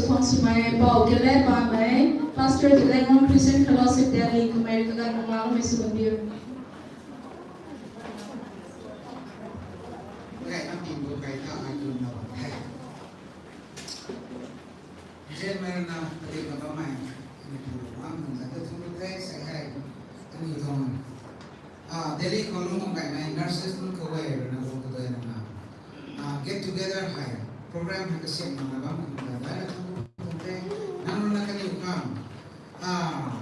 to consume Paul Gillette by Pastor the Lemon Christian Fellowship Delhi, America, Mama, Miss Bundir. Delhi kolong by nurses nun kawai na ko to get together high program ha kasi mga ba mga dala tunte nanu na kani kam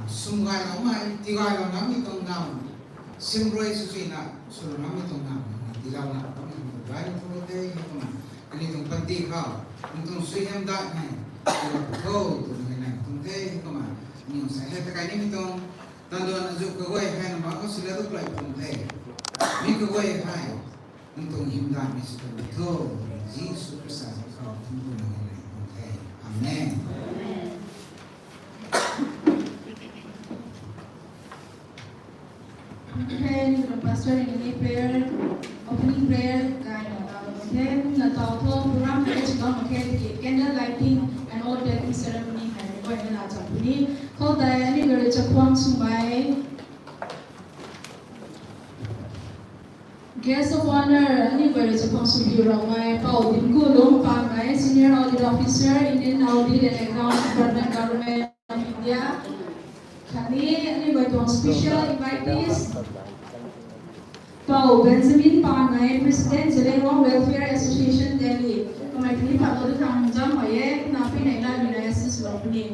sumgai la ma tigai la nami tong nam simroi susina sulu nami tong nam tilaw na kami dala tunte ko na ani tong pati ka tong suyam da nai ko to na tunte ko ma ni sa heta kai ni tong Tandon azuk kawai hai na mako sila tu play tunte ni kawai hai untuk himdan misal itu Yesus Kristus kau tunggu dengan tunte amen Okay, the pastor ini prayer opening prayer guide okay na tao program prayer juga okay candle lighting and all that ceremony hai ko na chapuni ko dai ani gare chakwang sumai guest of honor ani gare chakwang sumbi ramai pau din ko long pa mai senior audit officer Indian audit and account department government of India kami ani gare special invitees Pau Benjamin Pangai President Zelengong Welfare Association Delhi Committee Pau Thang Jam Hoye Napi Naila United Lopni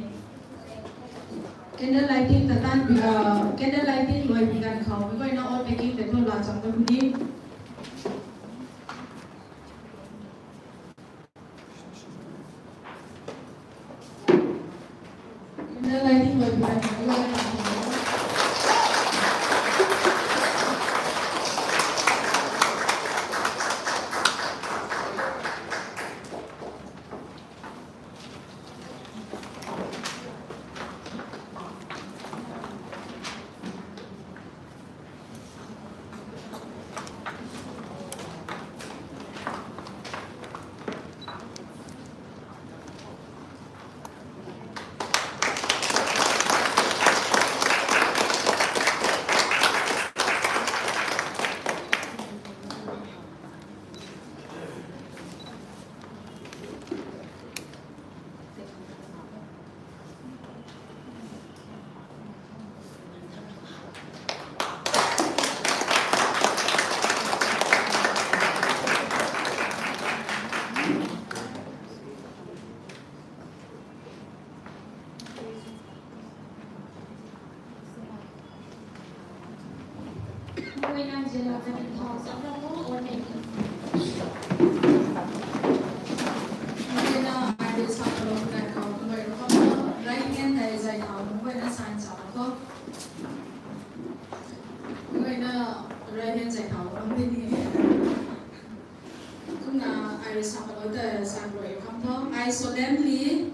Candle lighting tatan candle lighting loi bigan khau we going all making the la chang the hudi candle lighting loi bigan khau I solemnly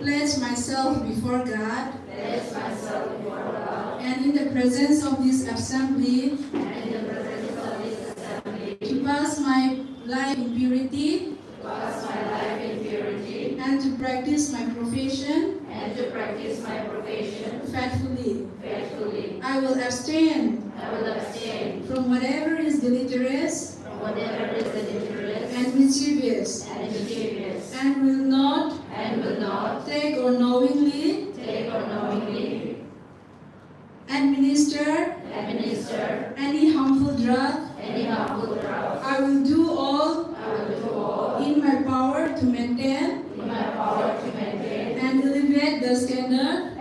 pledge myself before God and in the presence of this assembly to pass my life in purity and to practice my profession faithfully. I will abstain from whatever is deleterious and mischievous and will not take or knowingly administer any harmful drug. I will do all in my power to maintain and elevate the standard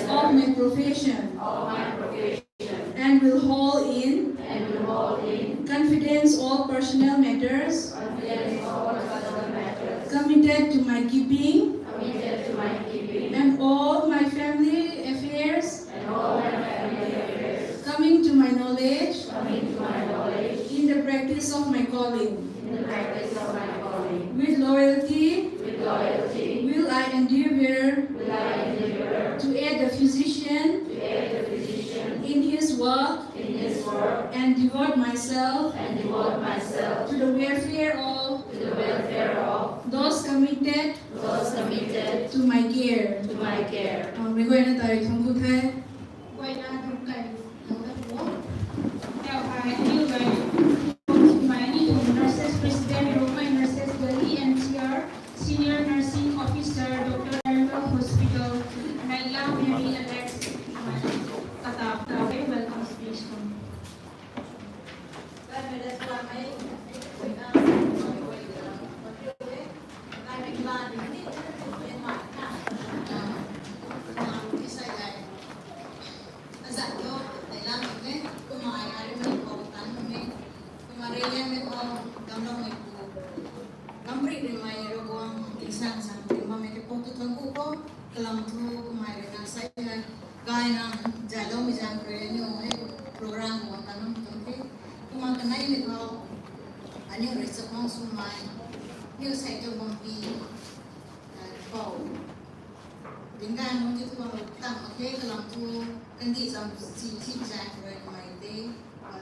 of my profession and will hold in confidence all personal matters committed to my keeping and all my family affairs coming to my knowledge in the practice of my calling. With loyalty will I endeavor to aid the physician in his work and devote myself to the welfare of those committed committed those committed to my care. to my care. Mình quên là tại không cụ thể. Quay ra trong cảnh đầu đất quốc. Theo hai như vậy, my nurses president Roma Nurses Delhi NCR Senior Nursing Officer Dr. General Hospital Naila Mary Alex Katap welcome speech. Dengan mungkin tu orang tak okey kalau tu nanti sam si jack rồi mai te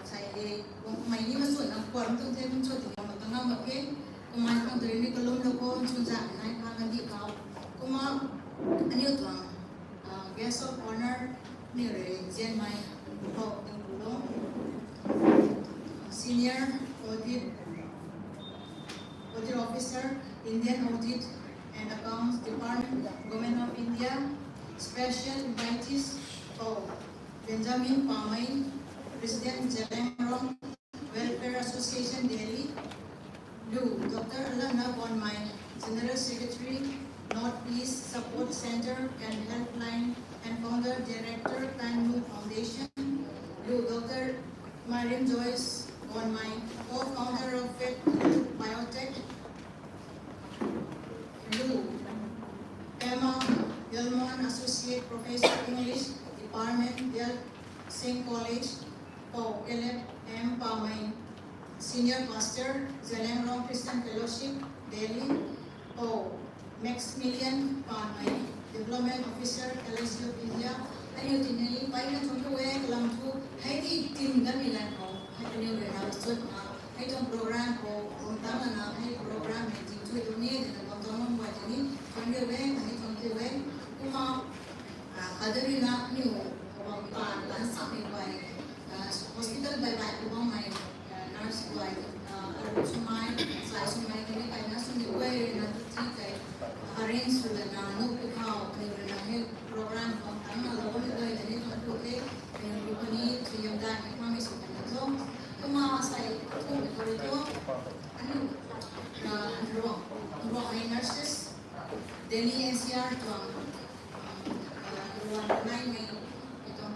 saya mai ni masuk nak kuat tu saya masuk di dalam tengah okey mai kan tu ini kalau loko sunja naik kan di kau kuma ani tu guest of honor ni re jen mai ho dulu senior audit officer Indian Audit and Accounts Department, Government of India, Special Invitees of Benjamin Pamai, President Jalem Welfare Association Delhi, Dr. Alana Bonmai, General Secretary, Northeast Support Center and Helpline and Founder Director, Kanmu Foundation, Dr. Mariam Joyce Bonmai, Co-Founder of Fit Biotech, Emma Yalmon, Associate Professor English Department, Del Singh College, Eleb M. Pamai, Senior Pastor, Jalem Rom Christian Fellowship, Delhi, Maximilian Pamai, Development Officer, LIC of India, Ayutinelli, Paina Tongue, Lampu, Haiti Tim Gamilan, Haitanu Renasut, Haiton Program, Untangana, Hai Program, to donate and Autonomous Body, Tongue Way, and Tongue Way, Kuma, Kadarina, New, and something by hospital by my nurse by Arusumai, Sasumai, and Nasu way and arrange for the Nukau program from Tamala, the little okay, and you can eat to your dad, promise of the home. Kuma, I told the corridor, and nurses, Delhi NCR to 9 May.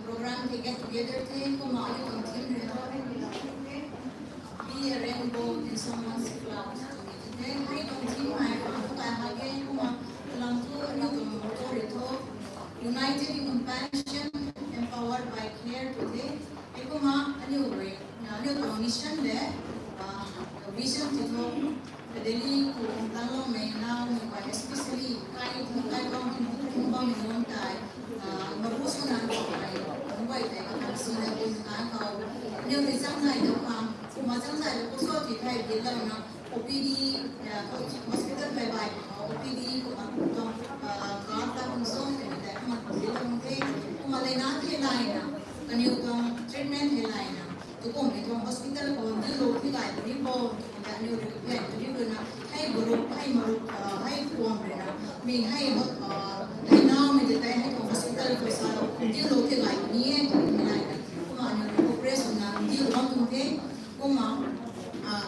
Program they get together, take come out and be a rainbow in someone's clouds. Then I don't think my again come to united in compassion, empowered by care today. I come a new way, a new mission there, a vision to go. The Delhi Talo may now, especially I don't know Maruso na buhay tayo sila kung nakakaw. Yung isang side of sumasang side of so di tayo bilang na OPD hospital by by OPD kung itong kata kung so kaya tayo magbilang kay kumalay natin hilay na kaniyong treatment hilay na tukong itong hospital kung di lo hilay di po kaya niyo recommend di ko na hay group hay maruk hay kuwang rin na may hay now may tayo hay hospital ko sa hindi lo hilay niya hilay na kung ano progress na hindi lo tungkol kung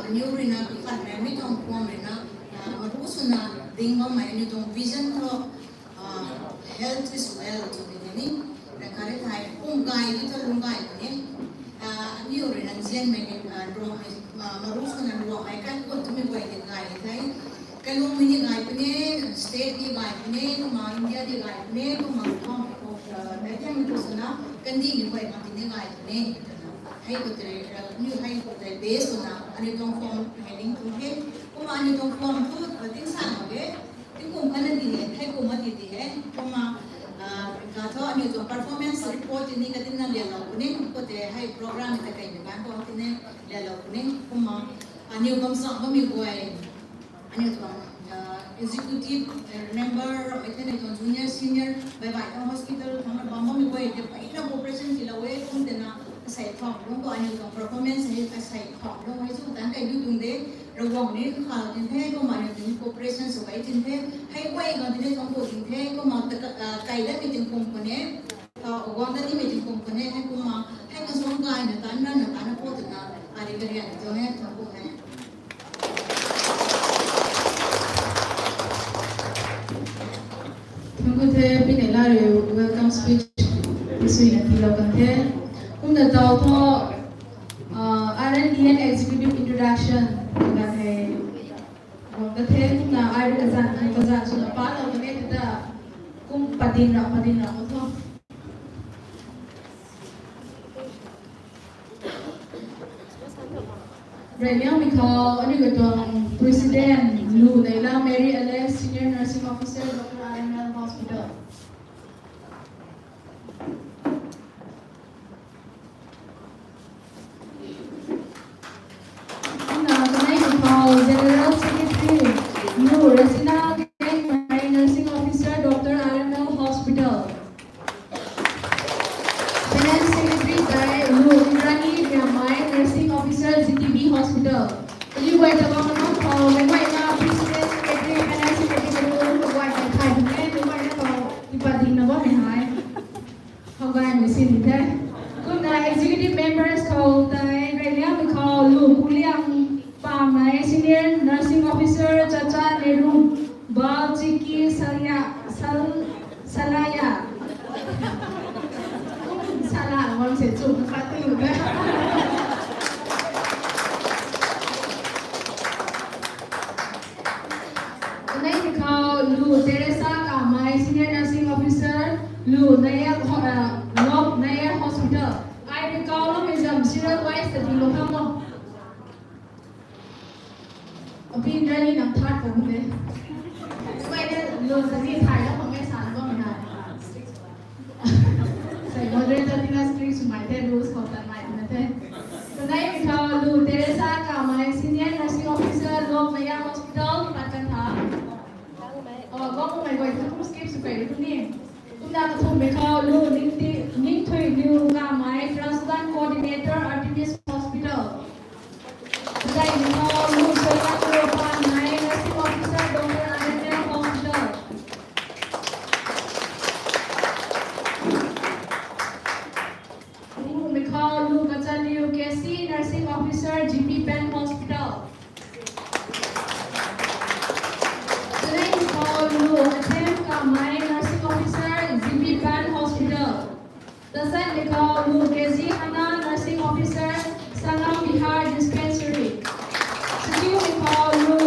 new rin na pandemic ang kuwang rin na maruso na ding may nitong vision ko health is wealth to beginning na kare tayo kung gaya ito lunggay ni new rin ang ziyan may maruso na luwa ay kan kung tumiway din gaya tayo kalung mini gaya pa ni state di gaya pa ni kung India di gaya pa ni kung kung natin ito sana kandi ni way matin ni gaya pa ni hay ko new hay ko base na ano itong form heading to he kung ano itong form to ating sana ge kung kanan din hay ko matiti he kung kato ano itong performance report ini katin na lelaw kuning ko te hay program ita kay kan ko atin lelaw kuning kung ano kung sa kami buhay ano itong executive member, junior, senior, by hospital, Bamba, the operation Kilaway, say talk, don't go any performance, I say talk, no, I do that. I do today, the wrong name, how in pay, go money, corporations, so I didn't pay, hey, way, on the next one, in pay, come out the Kaida meeting company, one that meeting company, and come out, hang us one guy, and a gun, and a port, and I didn't get to have to go ahead. Tunggu pinelari welcome speech isu yang dilakukan teh. Kita tahu toh R&D and executive introduction dengan teh. Waktu teh kita ada kesan sudah pada waktu kita padin nak toh. Right now we call President Lu Naila Mary Alex, Senior Nursing Officer, Dr. RML Hospital. Tonight we call General Secretary Lu Resina Nursing Officer, Dr. RML Hospital. Finance Secretary by Lu Irani Ramai Nursing Officer, ZTB Hospital. Jadi buat apa kalau memang President Secretary Finance Secretary baru buat Thai punya, memang kalau dibanding nama mahal, kalau yang mesin itu. Kalau executive members kalau Thai, mereka kalau Lu Kuliang Pamai Senior Nursing Officer Caca Neru Balciki Salaya salah orang sejuk kata juga. Tonight we call Lu Teresa Kamai, Senior Nursing Officer, Lu Nair Hospital. I recall them is serial wise that we look at them. Opin dari nak third kan deh. Supaya dia Lu tadi Thai lah pakai salah kau mana. Saya moderator tinggal screen semai teh rules kau tak main nanti. Tonight we call Lu Teresa Kamai, Senior Nursing Officer, Lu Nair Hospital, Pakan Thang. Có một ngày không skip sự phải được nè. Chúng ta có thông báo khao Lu Ninh Thủy Lưu Nga Mai Transplant Coordinator Artemis Hospital. Đây là khao Lu Sơ Cát Lưu Phan Mai Nursing Officer Dr. RML Hospital. Chúng ta khao Lu Cát Lưu Casey Nursing Officer GP Pen Hospital. Lu Athem Kamai Nursing Officer, ZB Pan Hospital. Tazei Lu Kezi Hana Nursing Officer, Sangam Bihar Dispensary. Sikiu Lu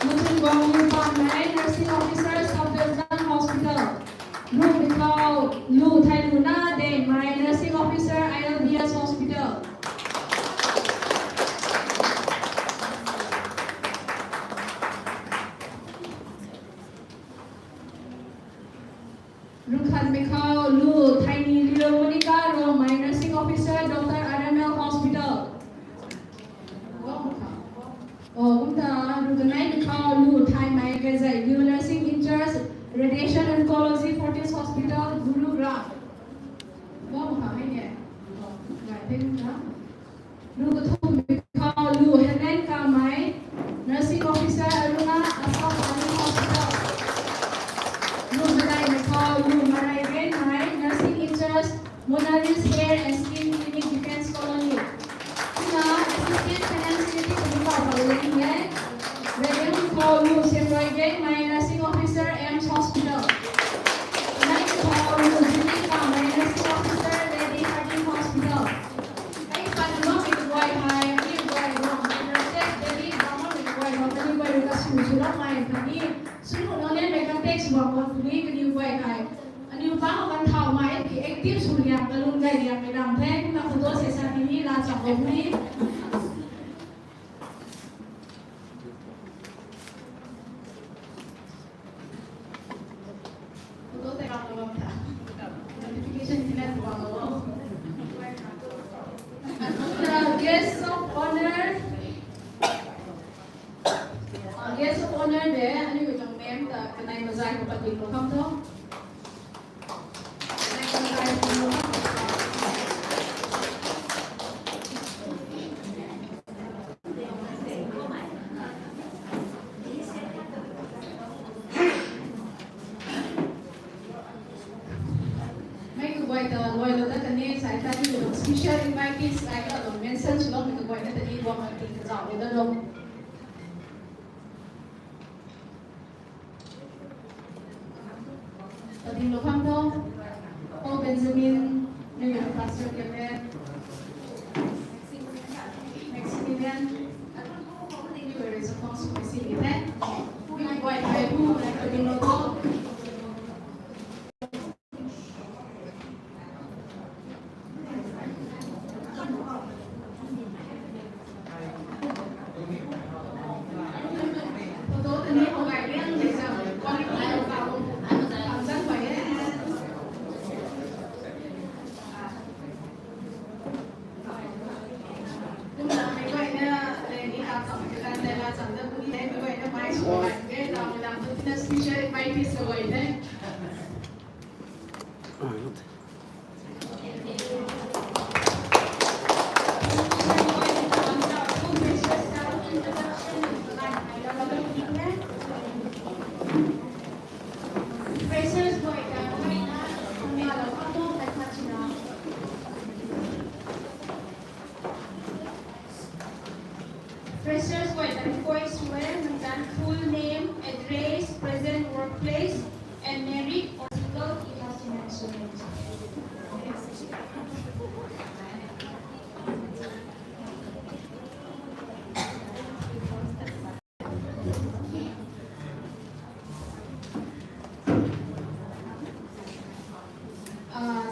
Mutun Gwangyu Pamai Nursing Officer, Sabdazan Hospital. Lu Thailuna De Mai Nursing Officer, ILBS Hospital. Rukhan Mikhail Lu Tiny Leo Monica Romai Nursing Officer Dr. RML Hospital. Rukanai Mikhail Lu Thai Mai Gazai New Nursing in Charge Radiation Oncology Fortis Hospital Gurugram. Rukathum Mikhail Lu Helen Kamai Nursing Officer Aruna Asam Ali Hospital. Lu Marai Ben Mai, Nursing in Charge, Monaris Hair and Skin Clinic Defense Colony. Kita Assistant Finance Secretary kedua pada ini. Reverend Lu Semroy Ben Mai, Nursing Officer Ames Hospital. Tonight Lu Juni Mai, Nursing Officer Lady Harding Hospital. Ay panulong itu buat hai, ini buat orang. Nurses jadi bangun itu buat orang. Tadi buat juga surat mai tadi. Suruh nolnya mereka teks bawa kuli ke new buat hai. New bang akan tahu mai di aktif suria belum gaya yang medam teh kita foto sesi ini lacak kuli. Foto teh apa bang ta? Notification kita bawa. Guest of honor. Guest of honor deh, ini macam mem. ngày mà dài của bạn tình của không thôi. Mấy cái quay tờ quay tờ tất nhiên sẽ ta đi được special invitees ai cái là mention chỉ lo mấy cái quay nó tự đi qua mà tình cái giàu người ta đâu. Tình lúc không thôi. Oh Benjamin, maybe the pastor can there. Maximilian, I don't know how many were is supposed to be seen there. We quay quay who like the logo. Freshers को identify swear mention full name, address, present workplace, and married or single he has to mention it.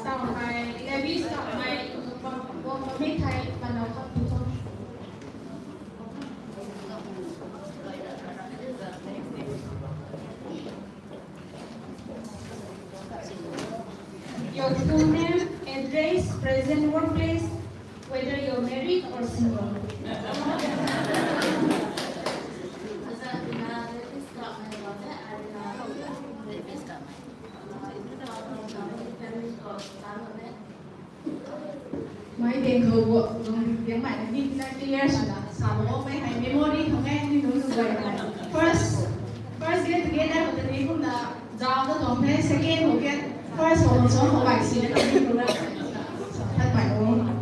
Sau này Levi sau này con biết thầy và nó không đúng không? Your full name, address, present workplace, whether you're married or single. Mấy tiền khử vụ tiếng mày là đi clear là sao mấy ngày memory không nghe đi đúng rồi này. First get together của tình yêu cũng là giao cho tổng thế second của cái first của một số một bài xí nó đi đúng không? Thật bài đúng không?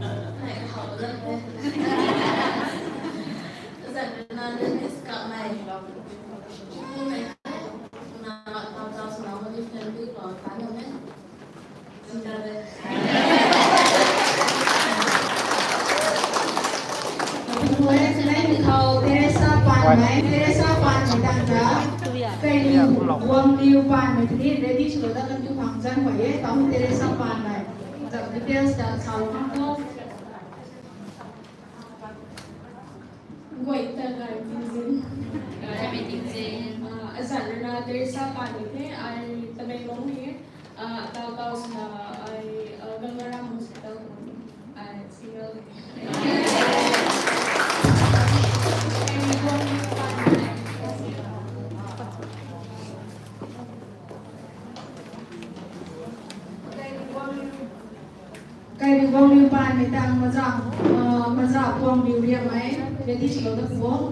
Teresa Pan người ta đã cây liu Wang Liu Pan người thì ready cho ta làm chung hàng dân vậy ấy tao Teresa Pan này giờ details đã sao không đâu Wait, cái gì Azan na Teresa Pan ini ay tabay long ni tao na ay gangarang hospital ay single. cây liu Wang Liu Pan người ta mà ra Wang Liu riêng ấy ready chỉ có được bố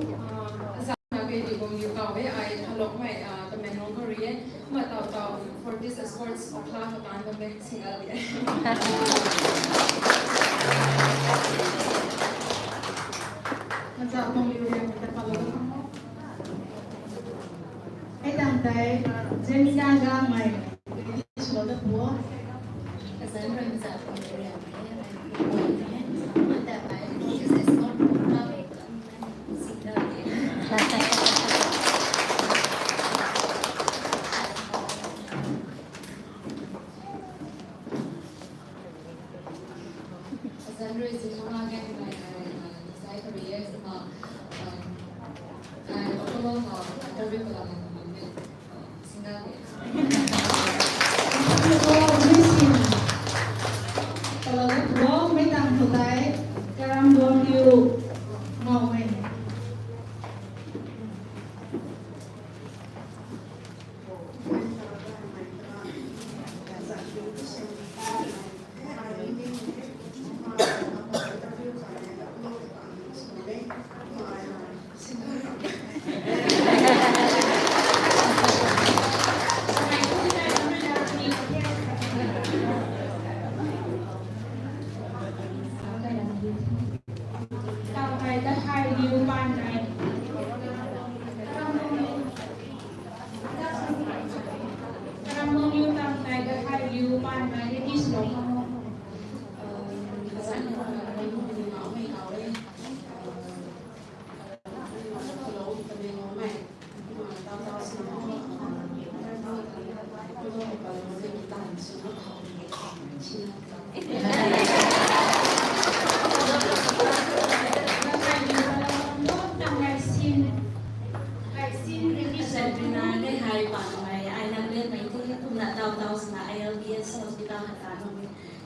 cái điều công việc tàu ấy ai học mày tụi mình nói Korea mà tàu for this sports of class mà tụi mình single vậy mà ra Wang Liu riêng người ta phải được cái thằng đấy Jenina ra mày ready chỉ có được bố kalau lo mấy thằng thuộc đấy Karam Wang Liu ngầu mày liu pan by the is long.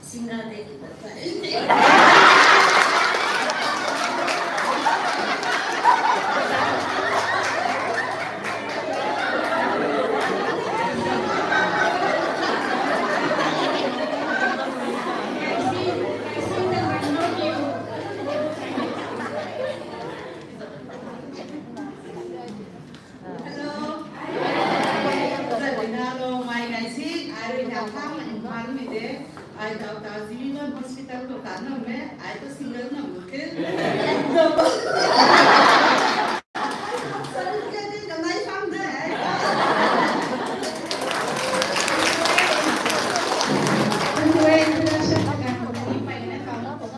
Single day kita. I thought Tazei hospital to Kanam में I तो single ना होते sir कहते हैं नहीं समझे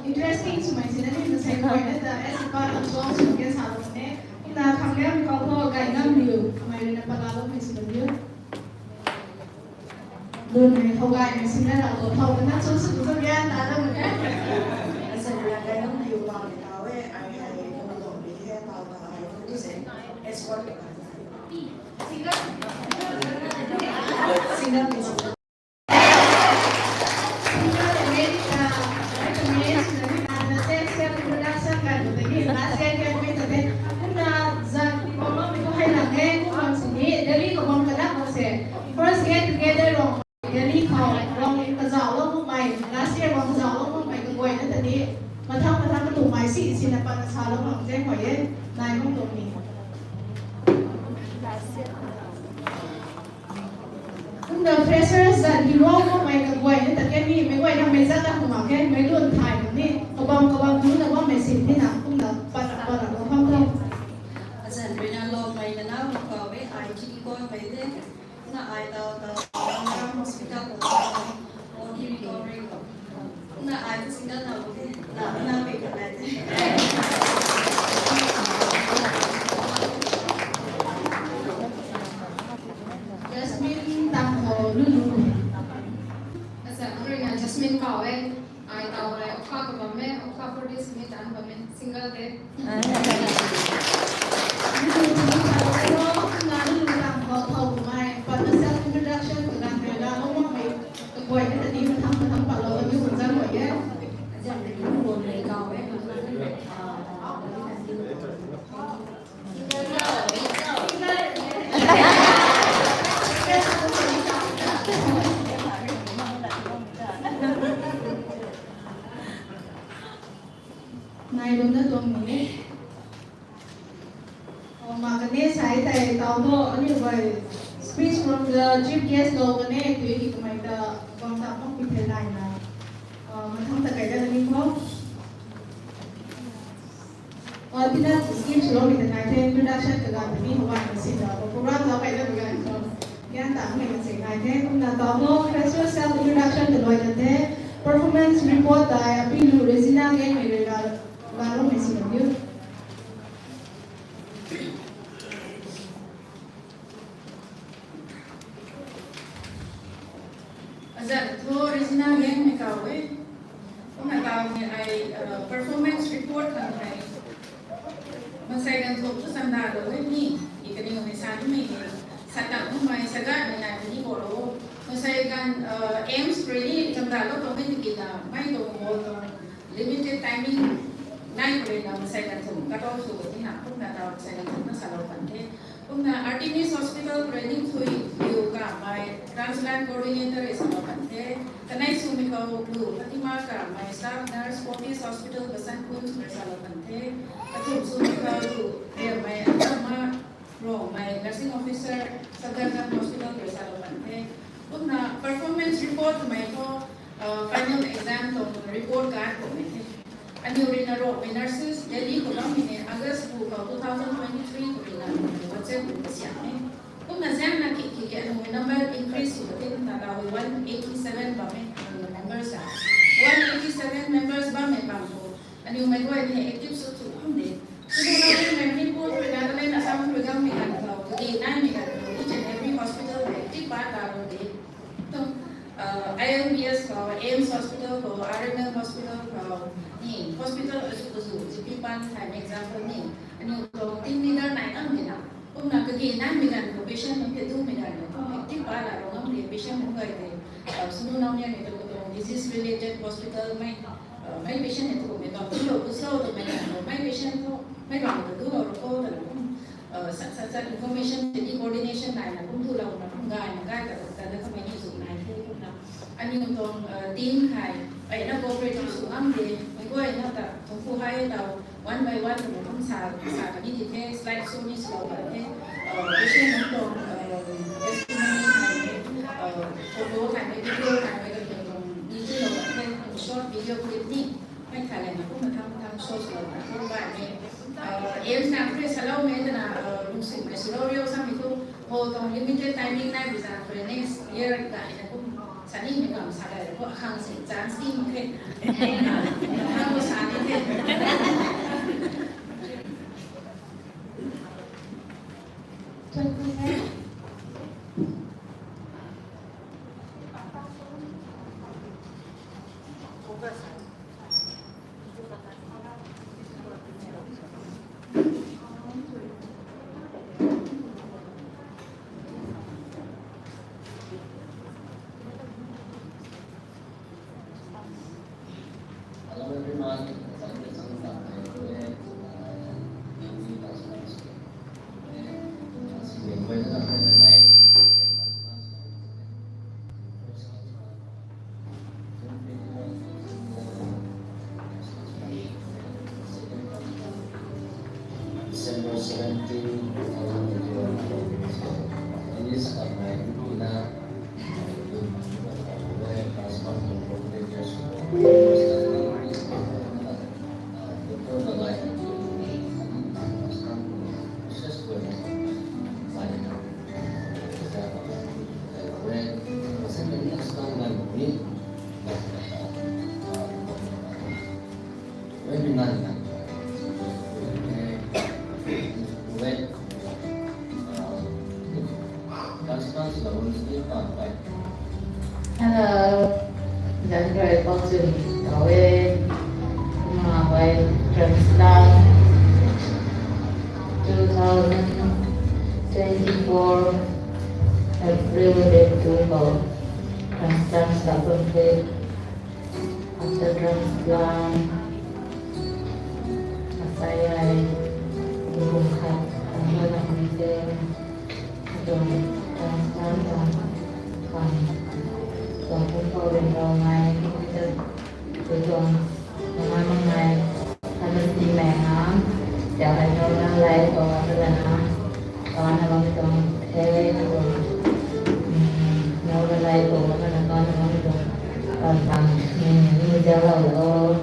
Interesting to my student in the same way that the SFR absorbs against Halone, the Kambian Kapo Gainam Liu, my Nepalalo Miss Luôn này không ai này sinh ra là ở thầu nó xuống sức của gian là đâu mà Saya belajar yang di luar tahu, ayah yang belum lihat tahu tahu itu sih ekspor. Single. First get together wrong. Jadi kau wrong kazau wrong mai. Last year wrong kazau wrong mai cái quay nó tadi. Mà thằng cái tụ mai xị xin là bạn sao lắm wrong dễ hỏi ấy. Này không tụ mình. Cũng the freshers that you wrong mai cái quay nó tadi ni mấy quay thằng mấy rất là không cái mấy luôn thải cái ni. Các bạn cứ là bạn mấy xin thế nào cũng là bạn là không không. Asan bina lo mai na nào kau ai chỉ coi mai thế. Na ai tahu hospital or recovery na ai tu single na boleh na pekat lagi. Jasmine tang ho lulu. Asa orang yang Jasmine kau ai tahu ai okha ko bamme okha for this me tan bamme single day. Quay cái tadi thăm bảo lỡ như một dân vậy á. Jangan lupa boleh kau Này đúng đó tuần này. Mà cái này sai tại tao đó như vậy. Speech from the chief guest đâu cái này tùy thì cái máy ta quan tâm không bị thay lại là mình không thể cái đó là những không. Thì nó skip slow bị thay lại thêm introduction cái đó thì mình không phải mình xin đó. Program đó phải là cái này không. Gian tạm mình sẽ lại thêm cũng là tao đó first self introduction từ loại thế performance report tại appeal Regina cái này là lo mình xin được. Azan tu Regina yang ni kau Kau tahu ni I performance report kan ni. Masai kan tu tu sanda tu ni. Ikan ni kami satu ni. Satu tu mai segar ni nak ni bolo. Masai kan aims really sanda tu tu ni kita. Mai tu bolo limited timing. Nai boleh nak masai kan tu. Kau tu ni nak pun nak tahu masai kan tu nak selalu pandai. Kung Artemis Hospital training thui yoga my transplant coordinator is apante kanai sumikaw blue Fatima ka my staff nurse Fortis Hospital Basan Kunz Bersalapante atum sumikaw blue there my atama ro my nursing officer Sagarnam Hospital Bersalapante kung performance report may ko final exam to report card ko may Ano rin na ro, may nurses, Delhi ko lang, August 2023 ko rin na WhatsApp ko siya. Kung na-zem na kikiki, ano may number increase ko din, natawag 187 ini aktif susu amde. Sebenarnya memang pun berada dalam asam program mekan kalau di nai mekan each and every hospital aktif pada deh. तो IMBS kalau AIMS hospital kalau RML hospital kalau ni hospital usul JP Pan time example ni ani untuk team leader naik am ni nak nak kerja naik mekan patient mungkin tu mekan aktif pada orang dia patient mungkin dia semua namanya ni tu disease related hospital mai mai patient itu mekan tu lo pusau tu mekan mai patient tu mai bang tu lo ko tu sat information jadi coordination naik nak pun tu lo nak ngaiแต่แล้วก็ไม่มีสุขนายที่พวกนั้นอันนี้ตรงทีมใครไอ้นักโอเปอเรชั่นสุขอันเดียไม่ก็ไอ้นักแต่ตรงผู้ให้เราวันไปวันถึงต้องสากันนี่ที่เทสไลด์โซนิสเราแบบเทไม่ใช่น้ำตรงเอสติมีใครโฟโต้ใครไม่วิดีโอใครไม่ก็ตรงนี่ที่เราแบบเทช็อตวิดีโอคลิปนี่ไม่ถ่ายอะไรนะพวกมันทำโชว์เราแบบพวกแบบนี้AIMS nak free selalu mereka nak musim selalu sama itu kalau limited timing nak bisa for next year tak ini pun sani mereka misalnya itu akan sejalan sih mungkin akan sani mungkin December 17, 2021. Ini karena kita transfer privileges Hello, dan very positive. Away, away, transplant 2024 April date to go. Transplant start complete. After transplant, saya hubungkan dengan meeting untuk transplant kan. Và cũng có đến đầu ngày cuối tuần ngày hôm nay anh mình đi mẹ nó chào lại cho nó lại còn là nó còn là con tuần thế rồi nó lại còn là con tuần còn bằng như giờ là ô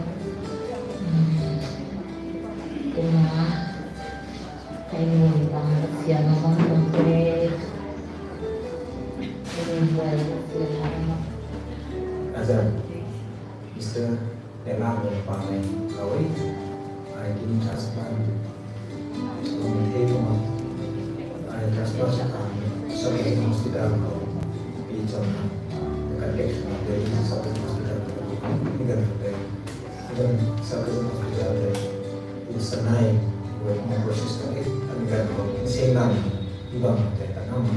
cái nó hay người bằng tiền nó con tuần thế Azar, Mr. Emang berpakai kawai, ini transplant, kemudian transplant sekarang, sebagai hospital kau, bicara dekat dekatnya dari satu hospital dengan satu hospital dari senai, buat proses kau, dengan kau senang, ibang kita nama,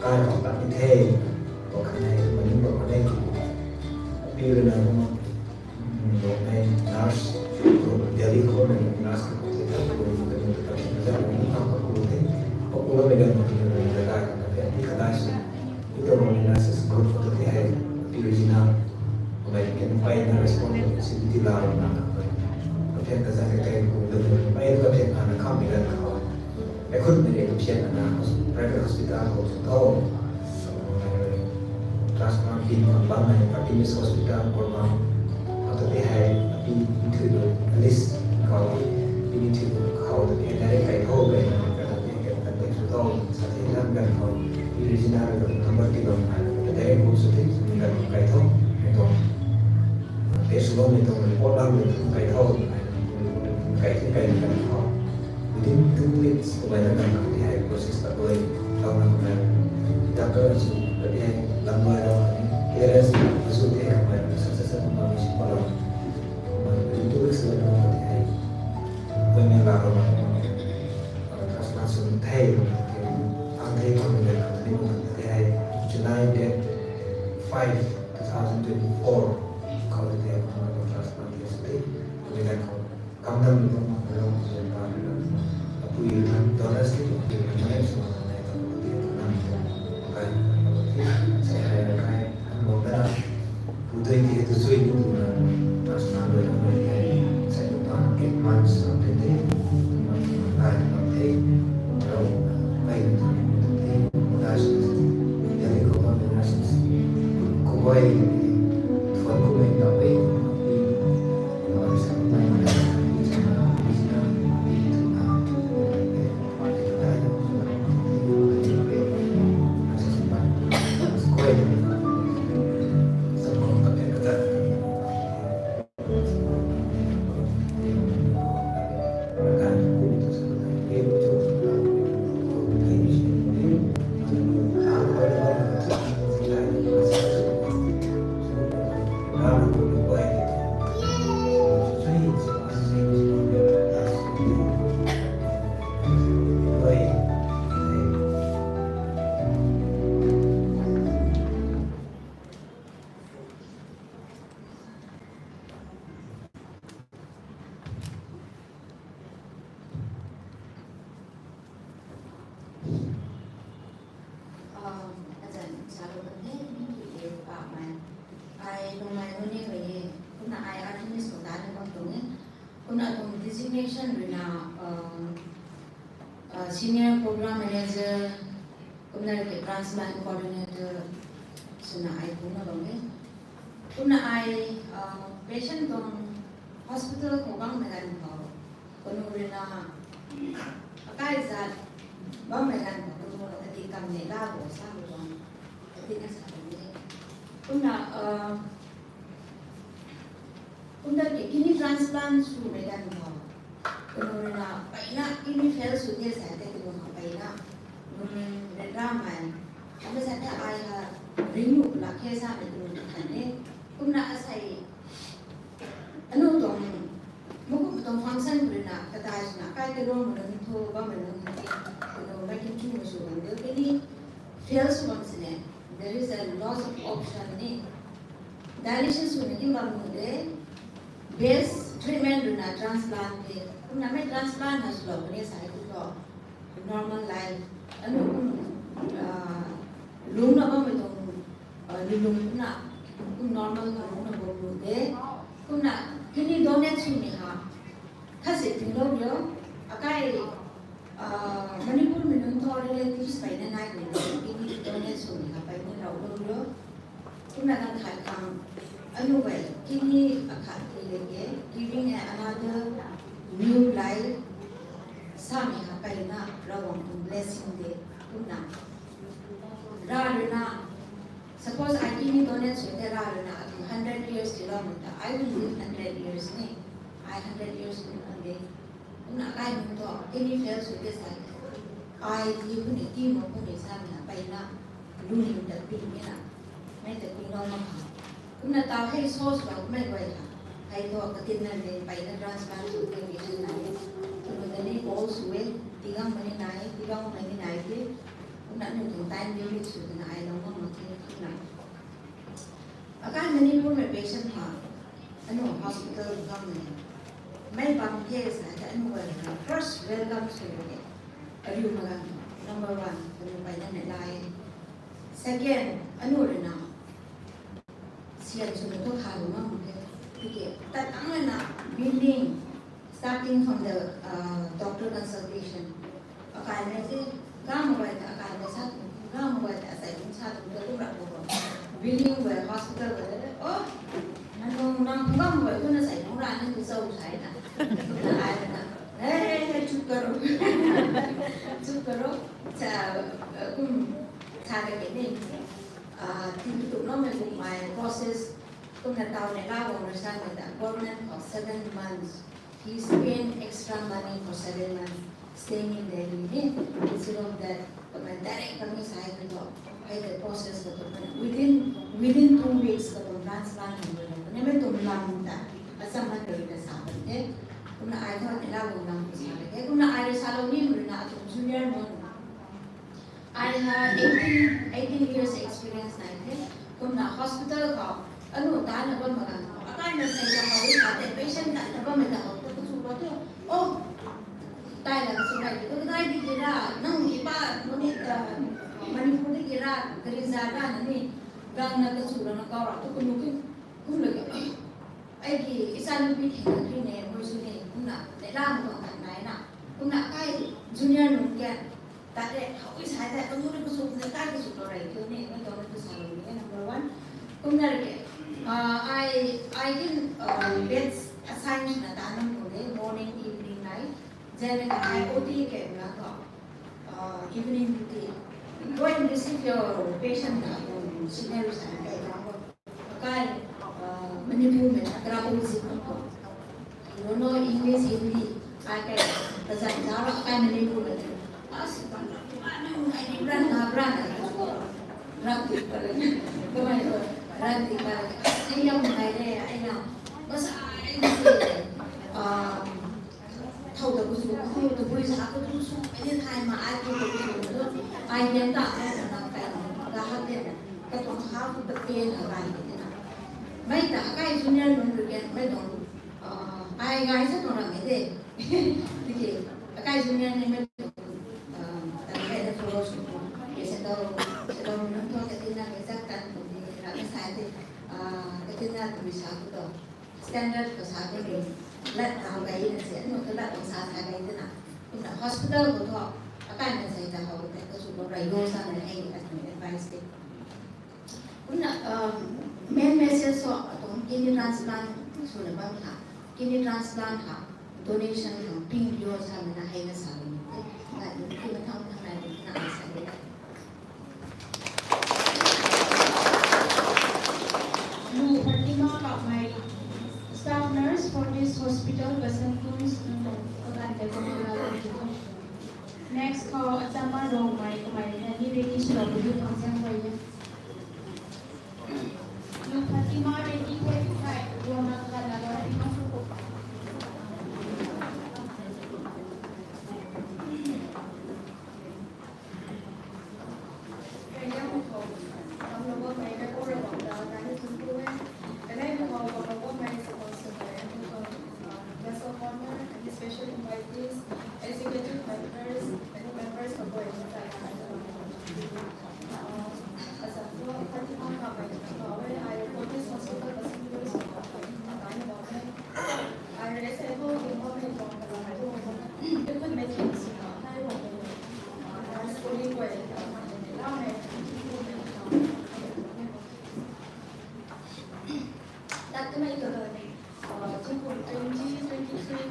kalau tak diteh, kau kena menyebut mana itu. Pure na mo may nurse dari ko na nurse ko kita ko yung kapatid na ni ako ko din o ko may ganun din yung dagat na di kadas ito mo ni nurses group ko to hay original may kinpay na responsibility lang na kapatid ka sa kay ko din may kapatid na kamilan ko ay kun may kapatid na private hospital ko to transplant pin bangai tapi di hospital korban atau dihai tapi itu list kalau ini itu kalau dari kayak kau kayak kata dia kata itu tahu satu yang kan kalau original nomor 3 dari musuh itu kan kayak itu itu sebelum itu report lalu kayak tahu kayak kan kok within 2 weeks kebanyakan kan dia proses tak boleh tahu nama kita ke sini dia lama dah kira sih masuk dia kemarin sesa mengisi kalau itu sebenarnya dia punya lalu terus langsung thay angkai kemudian ini dia July date 5 2024 kalau dia mau transplant yesterday kemudian kamdam itu belum sempat aku yang donas itu mana semua naik kemudian saya kayak mau benar butuh ini itu sulit itu pas nambah saya lupa 8 months sampai deh lain sampai kalau baik itu mudah jadi kau benar kau baik tuan kau baik tapi designation senior program manager transplant coordinator suna ai puna bange puna ai patient dong hospital ko bang megan ko kono rena akai zat bang megan ko kono ati kam ne la ko sa ko ati na sa ni puna puna kidney transplant su megan ko kono rena paina kidney fail su ke sa te ko paina ramai, kami sedang ayah rindu lah kisah itu ni. Kumna asai, anu dong, mungkin dong function berina kata asna, kaya kedua menentu, bapa menentu, kedua makin cuma suam. Jadi fail suam sini, there is a loss of option ni. Dialysis suami ni baru ni, base treatment berina transplant ni. Kumna me transplant harus lo, ni saya tu lo normal life. Anu lung na ba metong lung na kung normal ka lung na bo de kung na kini donate suni ha kasi tinglo yo akai manipur minun to relatives pai na nai ni kini donate suni ha pai ni raw yo kung na kan thai kang anu bai kini akha lege giving another new life sami ha pai na rawang blessing de kuna raruna suppose I give you donate so there raruna 100 years kilometer I will live 100 years ne I 100 years ne kuna kai mun to any fail so this I give ni ti mo ko ni sami ha pai na lu ni da pi ni na mai da pi no ma kuna ta hai source ba mai wai ha hai to ka tin na le pai na transplant so ke ni na ni all suwe tigang mani nai tigang mani nai ke una nu time limit su na ai long ma ke na akan mani pun me patient ha anu hospital government mai bang case na ta anu wa first welcome to you ariu ma number 1 anu pai na lai second anu re na sian su to ha ma mo ke ta tang na building starting from the doctor consultation. Akan nanti kamu buat akan besar, kamu buat asal satu tu berapa orang. Building buat hospital buat, oh, nang kamu buat tu nak saya orang ni susah saya nak. Ada nak, cukup karo, cara ini, tiada tu nama my process, tu nak tahu nak kau orang sana, government of 7 months. he spent extra money for 7 months staying in Delhi. Instead of that, my direct kami sa akin ko, ay the process ko to. Within 2 weeks ko to transplant ko to. Naman to lang ta. Asa man ko rin sa akin. Kung na ay ko ilawag lang ko sa akin. Kung na ay sa law ni mo na atong junior mo. I had 18 years experience na ito. Kung na hospital ko, ano, dahil na ba maganda? Akala na sa isang kawin ate, patient na ba may dapat ko sulat yun? Oh, tayo lang sulat ito. Kung tayo di kira, nang iba, ngunit, manipuli kira, karizada, nani, gang nagkasura na kawra, ito kunukin, kulaga. Ay, isa lupit hinatri na yung verso niya, kung na, nailangan ko ang kanay na. Kung na, kay junior nung kaya, tadi, kawin sa hati, kung nung kusuk, tayo kusuk ito ni, ito na ito sa lupit, number 1. Kung narike, I didn't get assigned na tanong ko din, morning, evening, night. Then I OT ke evening duty. Go and receive your patient na yung scenario sa akin. Kaya manipul me, travel visit ko. You know English, Hindi. Kaya Tazei Zara kaya manipul me. Ano yung brand na Rugby pala. Kamay ko. Rugby pala. Ayaw mo kaya ayaw. Basta thâu được cái số thâu được bây giờ cái số cái hai mà ai thâu được cái số nữa ai đem tạo ra là làm cái là hết tiền cái tổng khá cũng được tiền là vài cái thế nào mấy đã cái junior luôn được cái mấy đồng ai gái rất là cái gì thì cái junior này mấy cái là follow cái sẽ đâu nó thôi cái tin là cái chắc chắn thì là cái sai thì cái tin là tụi sao cũng được standard của sao cái gì let tao cái này sẽ nó cái bạn sao cái này thế nào cũng là hospital của họ cái này sẽ là họ cái số của radio sao này hay là advice cũng là main message họ tổng kidney transplant số là bao nhiêu kidney transplant họ donation họ pin vô sao là hay là sao là những cái mình không thằng này thì nào sẽ đấy Lu Fatima Kak Mai, staff nurse for this hospital, Basantuns, Next call, Atama Rong Mai, Nani ready to do something for you. Lu Fatima ready to fight, Rona Kalala, Special invitees, executive members, and members of the board. As a full Fatima I report this hospital I resemble the moment of the could make it I was fully well. That may go chính phủ 2023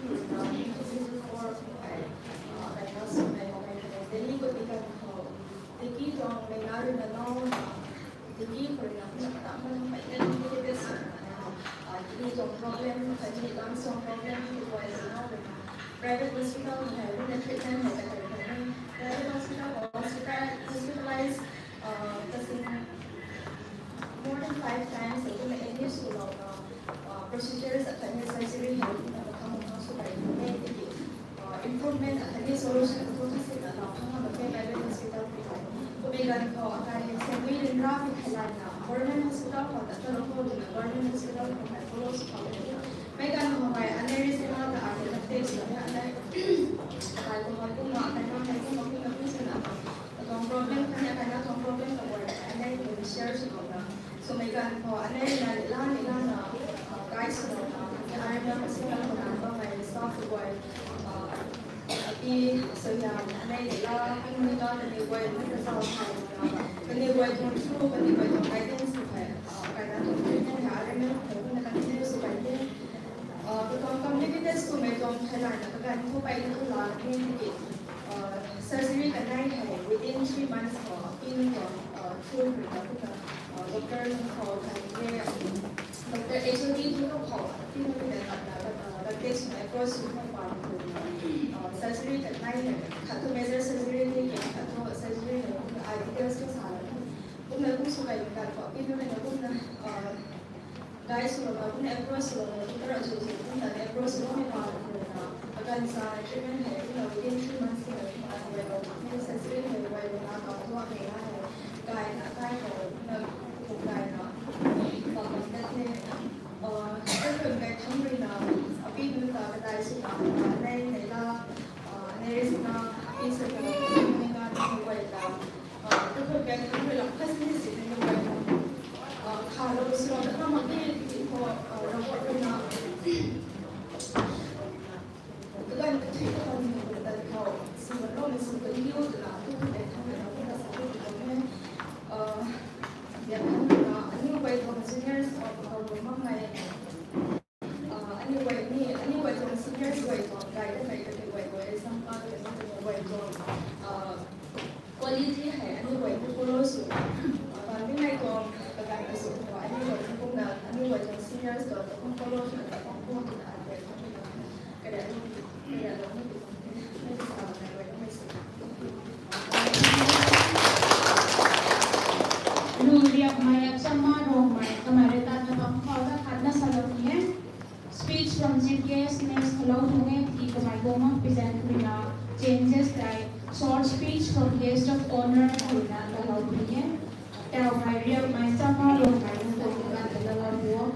Delhi ko tikan ko tiki to may narin na no tiki ko na tama ng may diabetes tiki to problem kani lang so problem ko ay no private hospital na na treatment na private hospitalized kasi more than 5 times ito na ending so procedures at kanya surgery health na nakakamuha so by improvement at kanya solution ito kasi na nakakama private hospital kumigan ko ang kanya sa within traffic halal na government hospital ko at ito ko na government hospital ko may follow sa community may gano'n mga analysis na mga ate na tips na akala ko mga na itong problem kanya itong problem na word anay ko share sa mga so may gano'n ko anay na ilan na guys ko na lang kasi lang ko na may staff ko ay so yeah anay nila ang nila na ni boy na sa kani boy yung true kani boy yung guidance ko kaya itong na alam mo na continue sa kanya itong communities ko may itong kailangan na pagkaan ko pa ito lang hindi surgery ka na within 3 months ko in ko full doctor ko kaya Dr. HODที่เขาขอที่เราเป็นแบบแบบเด็กสมัยโปรสูงกว่าคือsurgery แต่ไม่เนี่ยขัดตัว major surgery ที่เกี่ยวกับตัว surgery เนี่ยคือ ideas ก็สารพวกนั้นพวกสุขภาพการก่อพี่ด้วยนะพวกนั้นguys สุขภาพพวกนั้น approach สุขภาพพวกเราจู่ๆพวกนั้น approach สุขภาพมาเลยนะอาการสาร treatment ให้พวกเรา within 3 months เนี่ยเราไม่ surgery เลยไว้เวลาต่อตัวไม่ได้กายนะกายของเราถูกกายเนาะต่อมาได้เนี่ยก็คือการทำเรื่องพี่ดูตาไปได้สุดในละในเรื่องนั้นพี่สุดในงานที่ไว้ละก็คือการทำเรื่องพัฒนาสิ่งที่ไว้ข่าวเราสุดแล้วก็มันที่พอเราก็รู้นะก็การที่เขามีแต่เขาสิ่งเราในสิ่งที่ยุ่งละทุกคนได้ทำเราก็จะสามารถทำให้อย่างนั้นนะอันนี้ไว้ทำ seniors เรามากมายอันนี้ไว้ทำ seniors ไว้ทำ guide ได้ก็คือไว้สัมภาษณ์ไว้ทำ quality ให้อันนี้ไว้ที่ผู้รู้สึกตอนที่ในกองประกาศประสบว่าอันนี้ไว้ที่พวกนั้นอันนี้ไว้ทำ seniors ก็ต้องผู้รู้สึกต้องพูดถึงอันเป็นก็ได้เราไม่ติดตามในไว้ไม่สุด Nuriak mayak sama romai kemarin tadi bangkau karena salahnya speech from chief guest next kalau tunge di kemarin goma present bina changes like short speech from guest of honor bina kalau tunge tahu riak mayak sama romai untuk bukan dalam dua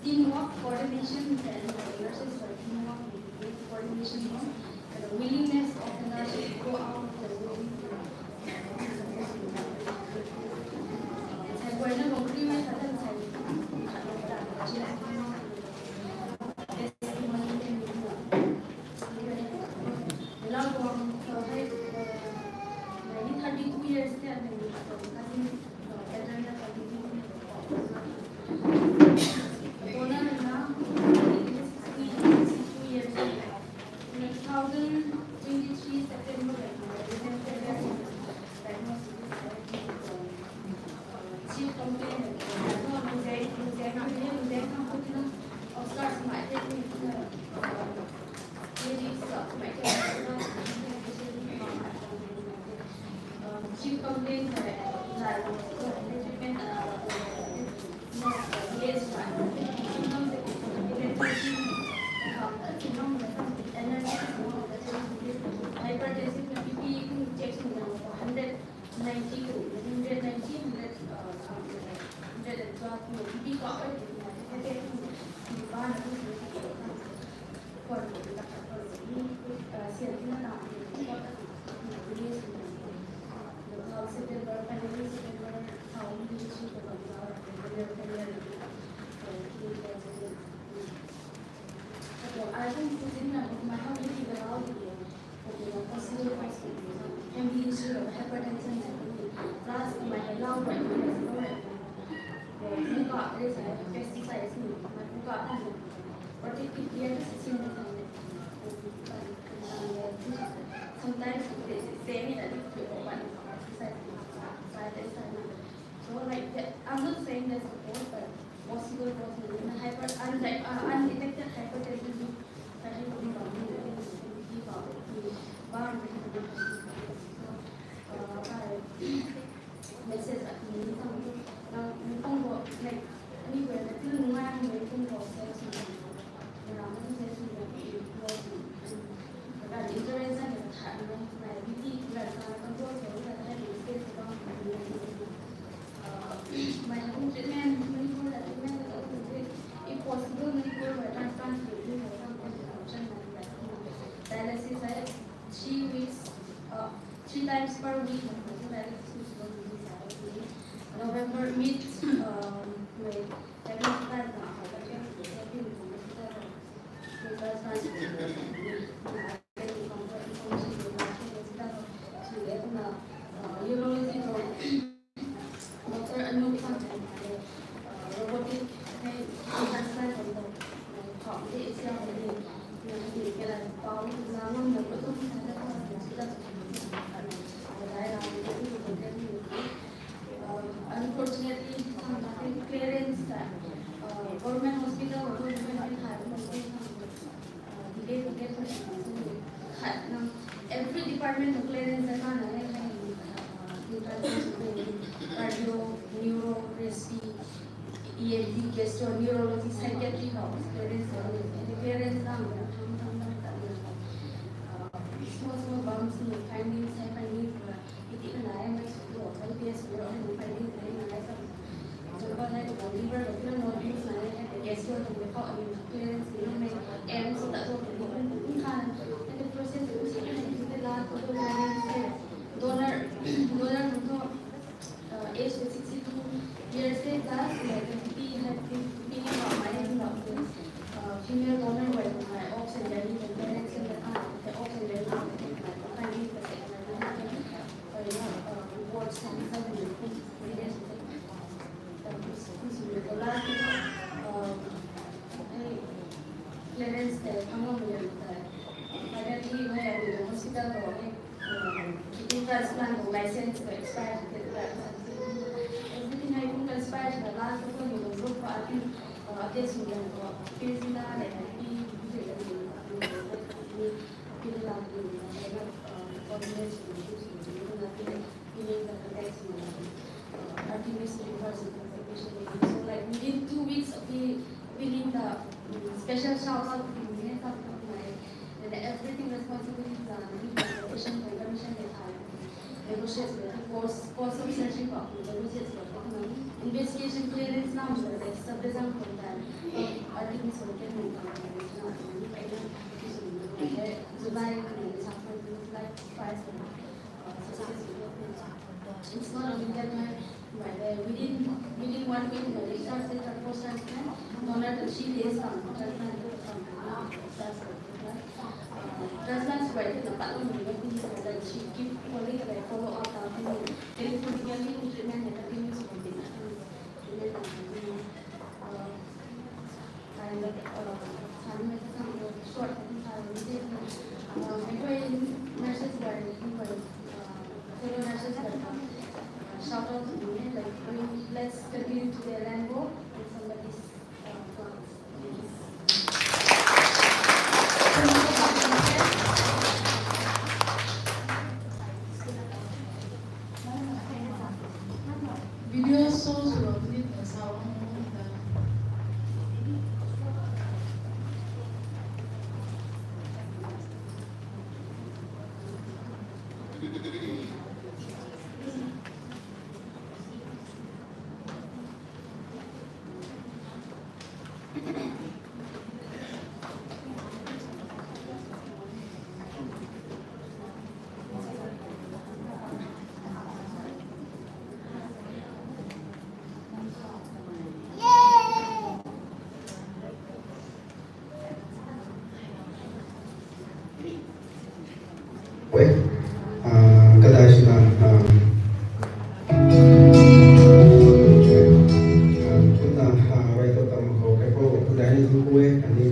teamwork, coordination, and nurses for teamwork, coordination, and the willingness of the nurses to go out of the room. Saya buat nak beri macam saya dalam ruang saya 32 years ni ada di kasih kerjanya tadi ni. Corona na 62 years. 2023 September chief complaint nó muzai kan putina of start my technique really start my chief complaint là treatment yes right hypertensive BP check 192 BP có ấy thì thì ba là cái gì còn đặc biệt là xiên nó đỏ thì có sometimes they say me that it's your one exercise 5 days time. So like that, I'm not saying that's support, but possible undetected hypertension message at me không có like anywhere là cứ ngoan người không có sales làm cái sales là intervention là thẳng là PT là sao control là hay là sales không mà không treatment medical là treatment là if possible medical và transplant thì là some option là dialysis là 3 weeks 3 times per week November mid with every time urology doctor Anu robotic transplant họ để xem thì cái là có là năm được cũng unfortunately, clearance government hospital or government every department of clearance cardio, neuro, respiratory, ENT, gastro, neurology, psychiatry, clearance small bumps findings it findings so but like liver nodules gastro clearance and so that's what and the process donor age 62 years plus female donor with oxygen clearance finally where hospital kidney transplant license expired everything I think expired the last one you look for against so like within 2 weeks we need the special shout out to me and everything responsibilities are patient permission negotiates with course of searching for negotiates with investigation clearance now like sub-design from that articles for July like 5 it's not only that within 1 week we started our post transplant donor that she days transplant transplant right in the bottom that she keep follow up telephone treatment and continues short nurses fellow nurses shout out to me like let's continue to the rainbow and somebody's Video shows lovely sound. Wait, kada sila kunna right out ang ko kay po dahil yung kuwe ani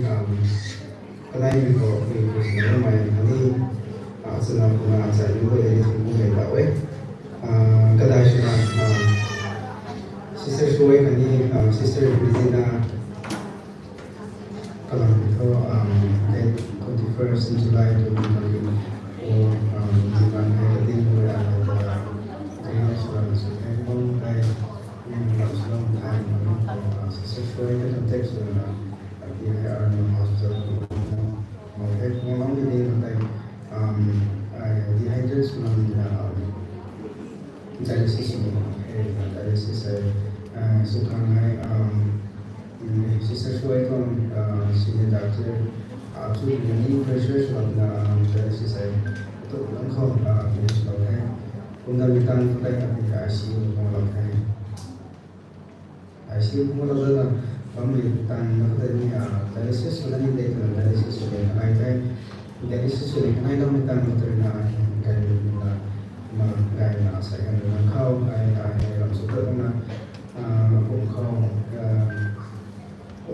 Sister Regina Kalamito, date 21st in July 2024, bukan kayak tadi gue ada kayaknya sudah sebelum kayak sebelum time Sister Shoy itu teks sudah dia ada hospital okay memang jadi kayak di hijack sebelum dialysis okay dialysis saya suka ngai Sister Shoy itu sini doctor actually many pressures on dialysis saya itu engkau punya sebabnya fundamental kita di ICU mengalami ICU mengalami pemilihan materi dialysis sudah tidak dialysis sudah naik dialysis sudah naik dalam materi dari mengenai saya dengan kau dalam sudah kena kau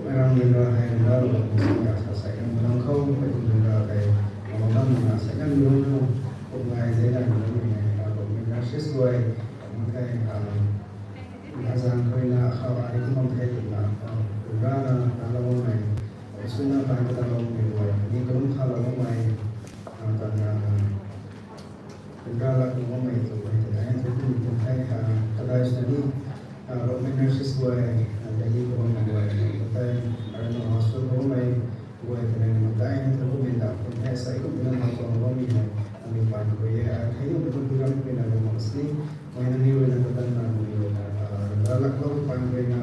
orang benda yang lalu misalnya saya dengan kau benda kayak orang saya dengan orang saya dengan nurses gue kayak azan kau nak kau ada tu mungkin nak berana kalau mai sunnah kan kita kalau mai ni kalau kalau mai tanya berala kalau mai itu kita itu kayak kadang jadi kalau nurses gue jadi kalau mai kita ada hospital kalau mai gue dengan mata itu minta pun saya ikut dengan kalau mai kami pandu ya kayu betul betul kami nak mesti main ni boleh betul nak berala kalau pandu na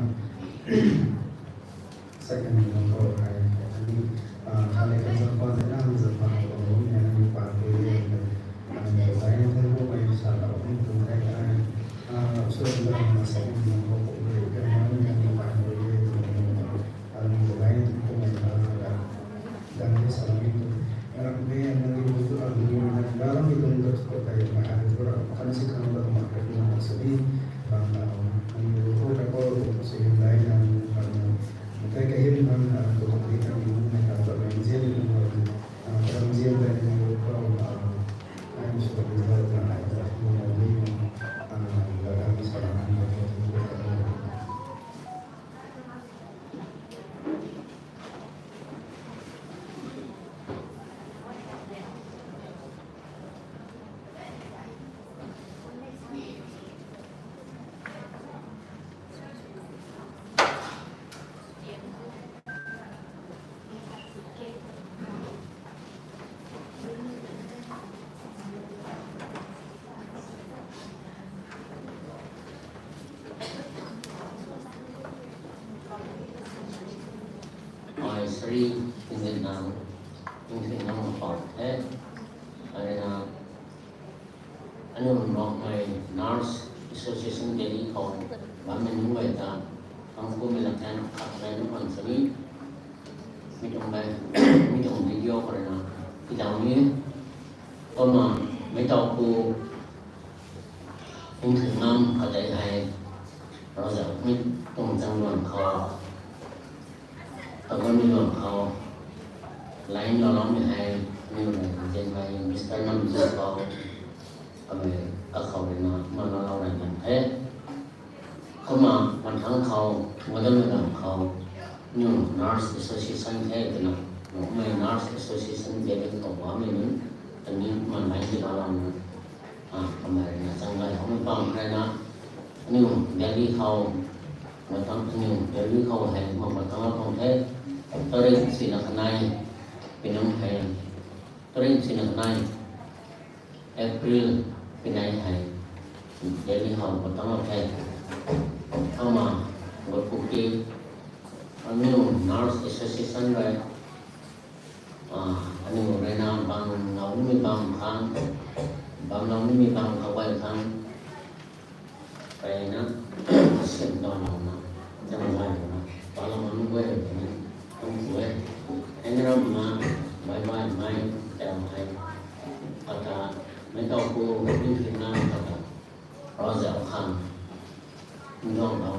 saya kan kalau ini hal yang zaman dalam zaman orang yang pandu ya saya itu mai salah untuk mereka sudah masa ini mau berikan yang pandu ya lain itu dan salah itu orang yang itu dalam itu untuk kota yang ada juga karena sih kalau dalam market yang masih menurut kalau musim lain yang mereka kehidupan kemudian mereka bermuzium bermuzium dan kalau yang sudah dibuat menjadi dalam misalnya Sri in Vietnam part thế này là anh em một ngày nurse association Delhi còn và mình những người ta không có mình làm ăn học này nó còn xử lý mình trong video của nó thì đầu như tôi mà mấy tàu cô thường năm ở đây hay rồi giờ mình trong trong đoàn kho còn có những họ lấy nó lắm như hay như là trên vai Mr. Năm giờ có ở khẩu này mà nó lâu này mình thế không mà mình thắng khẩu mà tôi làm khẩu như nurse association thế thì nó mấy nurse association về cái khẩu quá mình tự nhiên mà lấy gì đó làm còn mà trong này không có hay nó như để đi khẩu mà thắng như để đi khẩu hay mà thắng không thế tôi đây xin là cái này vì năm hay tôi đây xin là cái này April cái này hay để đi học và tăng học hay không mà một cuộc thi như nurse association rồi anh em ở đây nào bằng nấu mi bằng khang bằng nấu mi bằng khâu quay khang vậy nó xin đòn nó trong vai nó đó là món quê không quê anh em mà bye bye mai chào hai kata mấy tàu cô đi Việt Nam kata rõ ràng khăn nhong đầu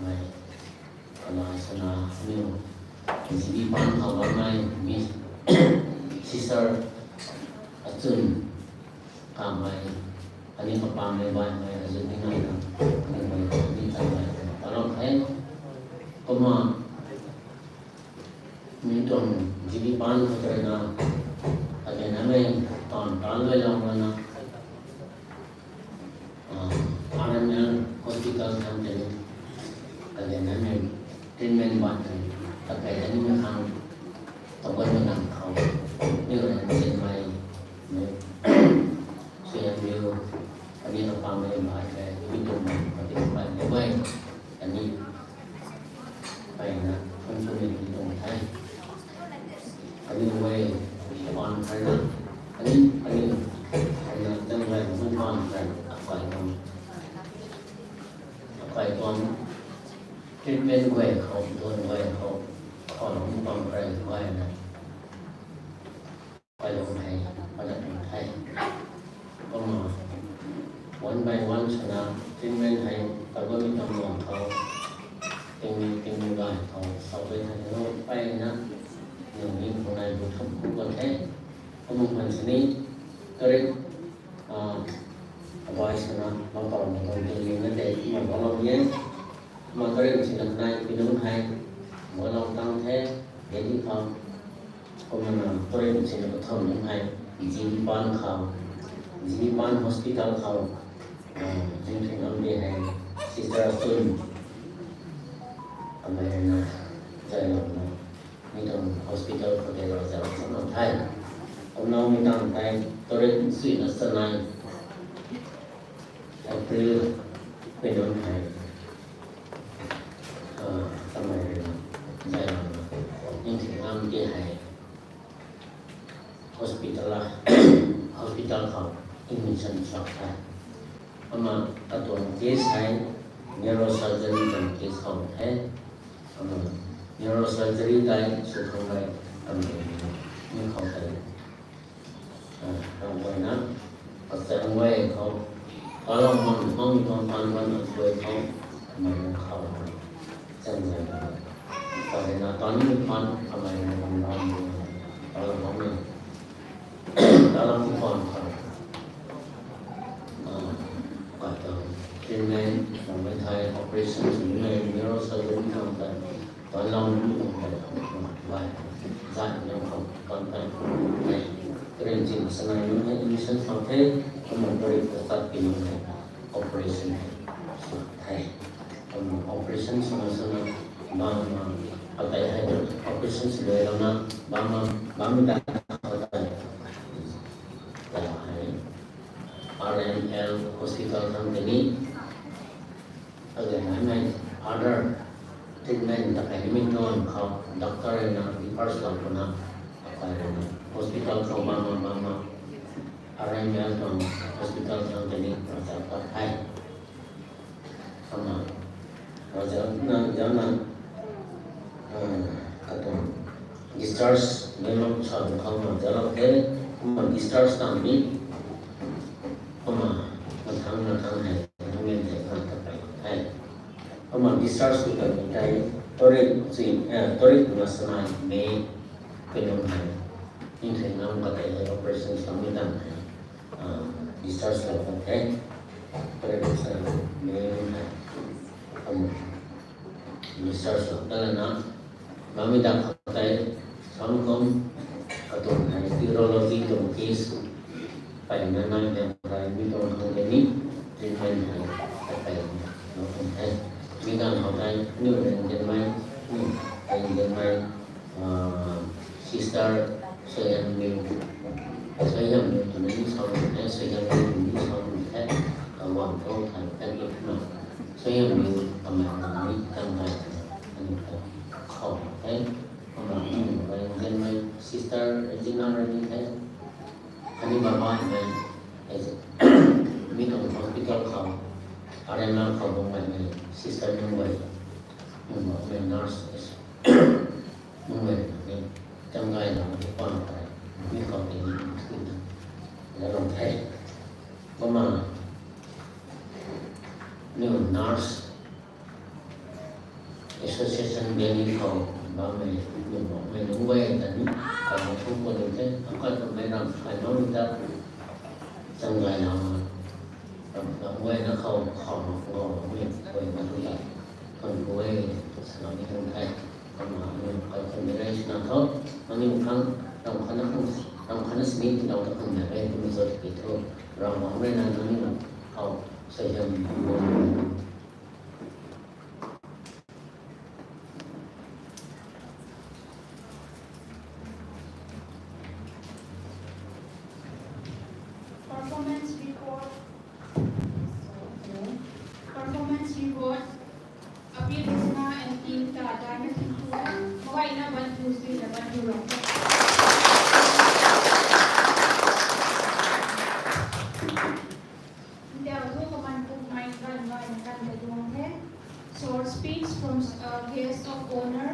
mày là sana nhiều gì bán thầu bán mai mi sister Atun cảm mày anh em papa mày bài mày ở dưới này nè mày đi tại mày tao nói thế ก็มามีตรงจีบีปานเขาจะนะอะไรนั่นเองตอนตอนเวลาวันนะRML hospital ทำเป็นอะไรนั่นเองtreatment วันนึงแต่ไปอันนี้มันทางต้องไปมันนำเขานี่ก็เป็นเส้นไม้เนี่ยเสียงวิวอันนี้เราฟังไม่ได้มาแต่วิธีมันปฏิบัติได้ไว้อันนี้ไปนะคนชมเป็นที่ตรงไทยอันนี้ไว้ออนไทยนะอันนี้จังไรมันออนไทยไปตอนที่เป็นไว้เขาโดนไว้เขาขอหลงความแรงไว้นะไปลงไทยไปลงไทยก็มาวันไปวันชนะที่เป็นไทยแต่ก็มีตำรวจเขาเป็นมีได้เขาไปทางโน้นไปนะอย่างนี้คนไหนบุตรผู้คนแท้ก็มุ่งมั่นชนิดก็เรียกvoice na maparo mo kung hindi na day magpapalong yan magkaroon silang na pinunhay walang tanghe hindi ka kung naman tuloy sila patong ng hay Jinipan ka Jinipan hospital ka Jinipan ang bihay Sister Asun ang mayroon na dahil na nitong hospital ko tayo sa mga tayo kung naumitang tayo tuloy sila sa nai April เป็นวันไทยทำไมใจเรายิ่งถึงน้ำที่ไทย hospital เขาอิมิชันช็อกได้ประมาณตัวเคสไทย neurosurgery เป็นเคสของแท้ประมาณ neurosurgery ได้สุดท้ายทำไมไม่เข้าใจทำไว้นะปัจจัยไว้เขาพอเรามองห้องความฝันวันสวยเขาทำไมเขาจังเลยตอนนี้ตอนนี้มีความทำไมมันร้อนอยู่ตอนเรามองไม่ตอนเราที่ก่อนเขาก่อนเป็นไงของในไทย operation ถึงใน neurosurgery ทำกันตอนเราไม่ต้องไปไว้จ่ายเงินเขาก่อนไปเรียนจริงสมัยนู้นให้ admission เขาเทมันบริษัทเป็นยังไง operation ไทย operation สมัยนั้นบางอะไรให้ operation สวยแล้วนะบางไม่ได้เขาได้แต่ให้ RML hospital ทำแบบนี้อะไรให้ other treatment แต่ให้ไม่นอนเขา doctor นะที่ personal คนนะอะไรนะ hospital เขาบางRML ของ hospital ทางนี้เราจะปลอดภัยเข้ามาเราจะนั่งกระตุ้น discharge ไม่ลงสอบเข้ามาจะเราเอ๊ะมัน discharge ตามนี้เข้ามาทางไหนทางเงินไหนทางกระไปให้เข้ามา discharge ที่กับใจตัวเล็กมาสมัยเมย์เป็นยังไงยิ่งถึงน้ำกระต่าย operation สามด้านdischarge แล้วโอเคก็เลยใส่เมย์ให้discharge แล้วนะบางด้านกระต่ายสังคมกระตุ้นให้ neurology ตรง case ไปนั่นอย่างไรมีตรงนี้treatment ให้ไปเราคงให้มีการเข้าใจนี่เป็นยังไงเป็นยังไงsister เสียงมิวตัวนี้ชอบเสียงมิวนี้ชอบแค่ระวังเขาทำแต่ก็ไม่เสียงมิวทำไมนี้ทำไมอันนี้เขาแค่ประมาณนี้เป็นยังไง sister จริงๆอะไรนี่แค่อันนี้บ้านเป็นมีตรง hospital เขาอะไรนั่นเขาบอกว่าเป็น sister นุ่งไว้นุ่งเป็น nurse นุ่งไว้เนี่ยจังไงเราที่ป้อนไปมีความเป็นขึ้นแล้วลงแท้ประมาณนี่ nurse association เดียวนี้เขาบางไม่รู้ไว้แต่นี่แต่ทุกคนเนี่ยเขาก็ไม่รับใครน้องจะจังไงเราไว้นะเขาไม่เคยมาทุกอย่างก็ คนคุยสนองที่ทางไทยก็มาเรื่องการคนไม่ได้ชนะเขาบางทีบางครั้งเราคณะสนิทเราต้องทำอะไรที่มีส่วนที่ผิดทุกเรามองไม่นานตรงนี้เราใส่ใจมอง Performance report. Performance report. Appeal Krishna and team Tazei Entertainment. Mawai na ban Tuesday na ban Durong. Hindi ako kaman po may kan Durong hai. Short speech from guest of honor.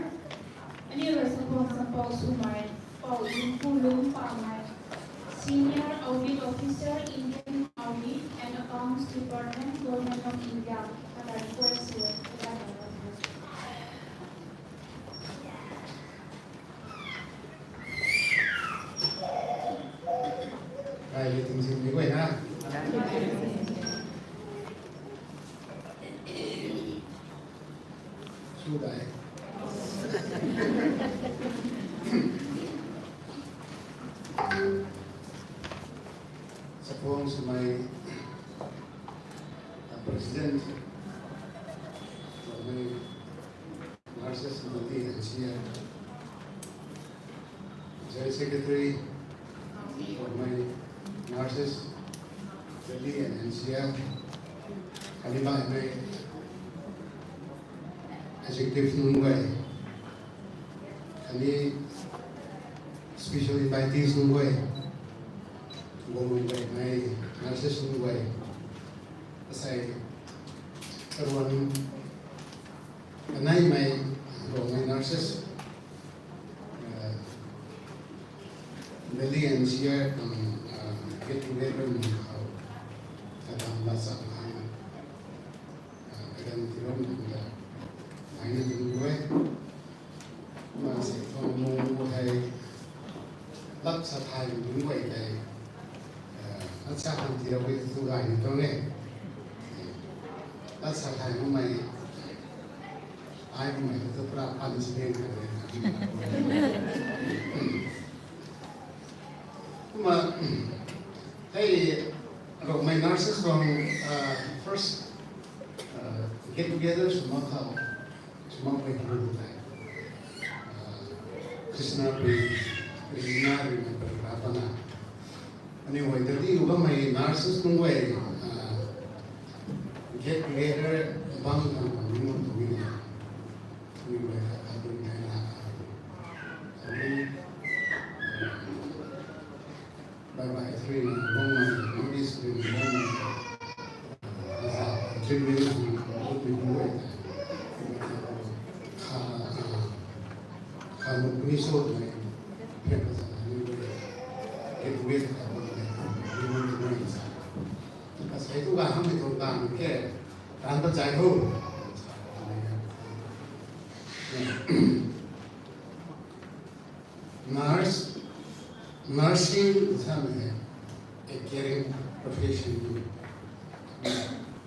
Ani rasa po sa Paul Sumay. Paul Pulong Pamay. Senior Audit Officer, Indian Audit and Accounts Department, Government of India. Kata request here. Đây tình hình như vậy ha. Chú đại. Suppose my president, my nurses Modi and here, Joint Secretary for my nurses, Delhi and NCR, Kalima and my executive Nungway, Kali special invitees Nungway. Going by my nurses way. As I everyone and I my nurses Delhi and here get together and lots of again I need to do it. Mà sẽ không mua hay lắp sa thai đúng vậy này. Nó sao hàng thì đâu biết tôi lại cho nghe nó sao thành của mày ai của mày tôi ra ăn xin mà hey rồi my nurses from first get together semua pakai dulu kan Krishna Krishna berapa nah anyway, jadi ubah my nurses nungguin get together bang minum tu ini, anyway aku ni nak, bye three bang notice bang, three minutes untuk nungguin, kalau ni so ni, get together. Saya itu kan kami tentang ke tanpa jauh. Nursing sama a caring profession.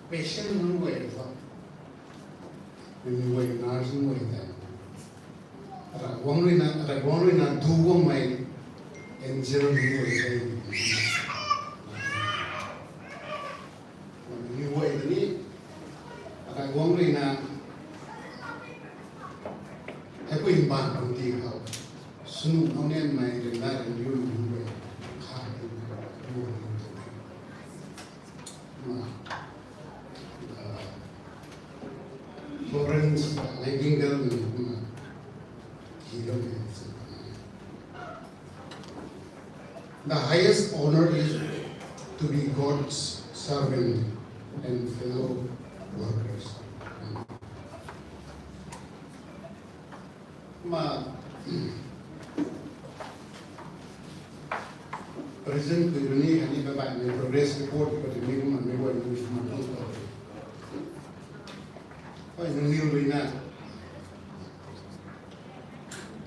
Patient menunggu itu, menunggu nursing itu. Ada orang nak dua mai angel menunggu itu. Wong ri na hai ko in ban ang ti ka sunu ang nen mai ren da ren yu lu we kha yu ma Florence Nightingale the highest honor is to be God's servant and fellow workers. President Kuduni hani bapak ni progress report pada minggu mana buat itu semua tu. Oh ini minggu ini na.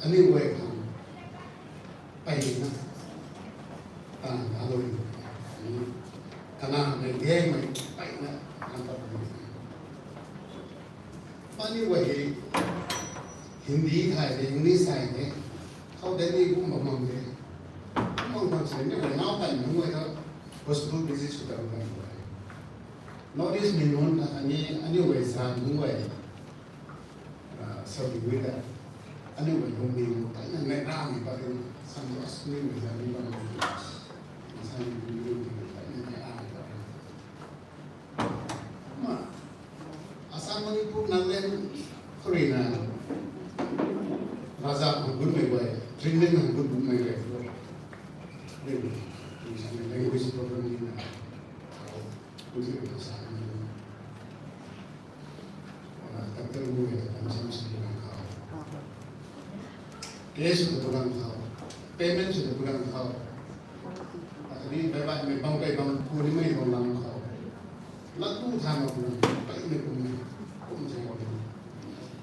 Ani buat pagi na. Lalu karena dia mai pagi na nampak. पानी वही हिंदी था English था नेเขาได้ดีกูมองเลยมองคนเสียเนี่ยเราไปหนุ่มไว้ก็ hospital visit สุดแล้วกันนอริสมีนนอันนี้ไว้สามหนุ่มไว้สวัสดีครับอันนี้ไว้ผมมีแต่ยังไม่ร่างมีประเด็นสังกัดนี่ไว้สามนี่บางทีสามนี่แต่ยังไม่ร่างมีประเด็นมาอาสามันพูดนั่นเล่นคุยนะराजा hangul में गए training hangul में गए नहीं इसमें लैंग्वेज प्रॉब्लम नहीं है कुछ भी भाषा नहीं तब तक वो है कंसर्न से बुलान खाओ कैश से बुलान खाओ पेमेंट से बुलान खाओ अभी बेबाद में बंग पूरी में बुलान खाओ लगू था ना बुलान कहीं में कुछ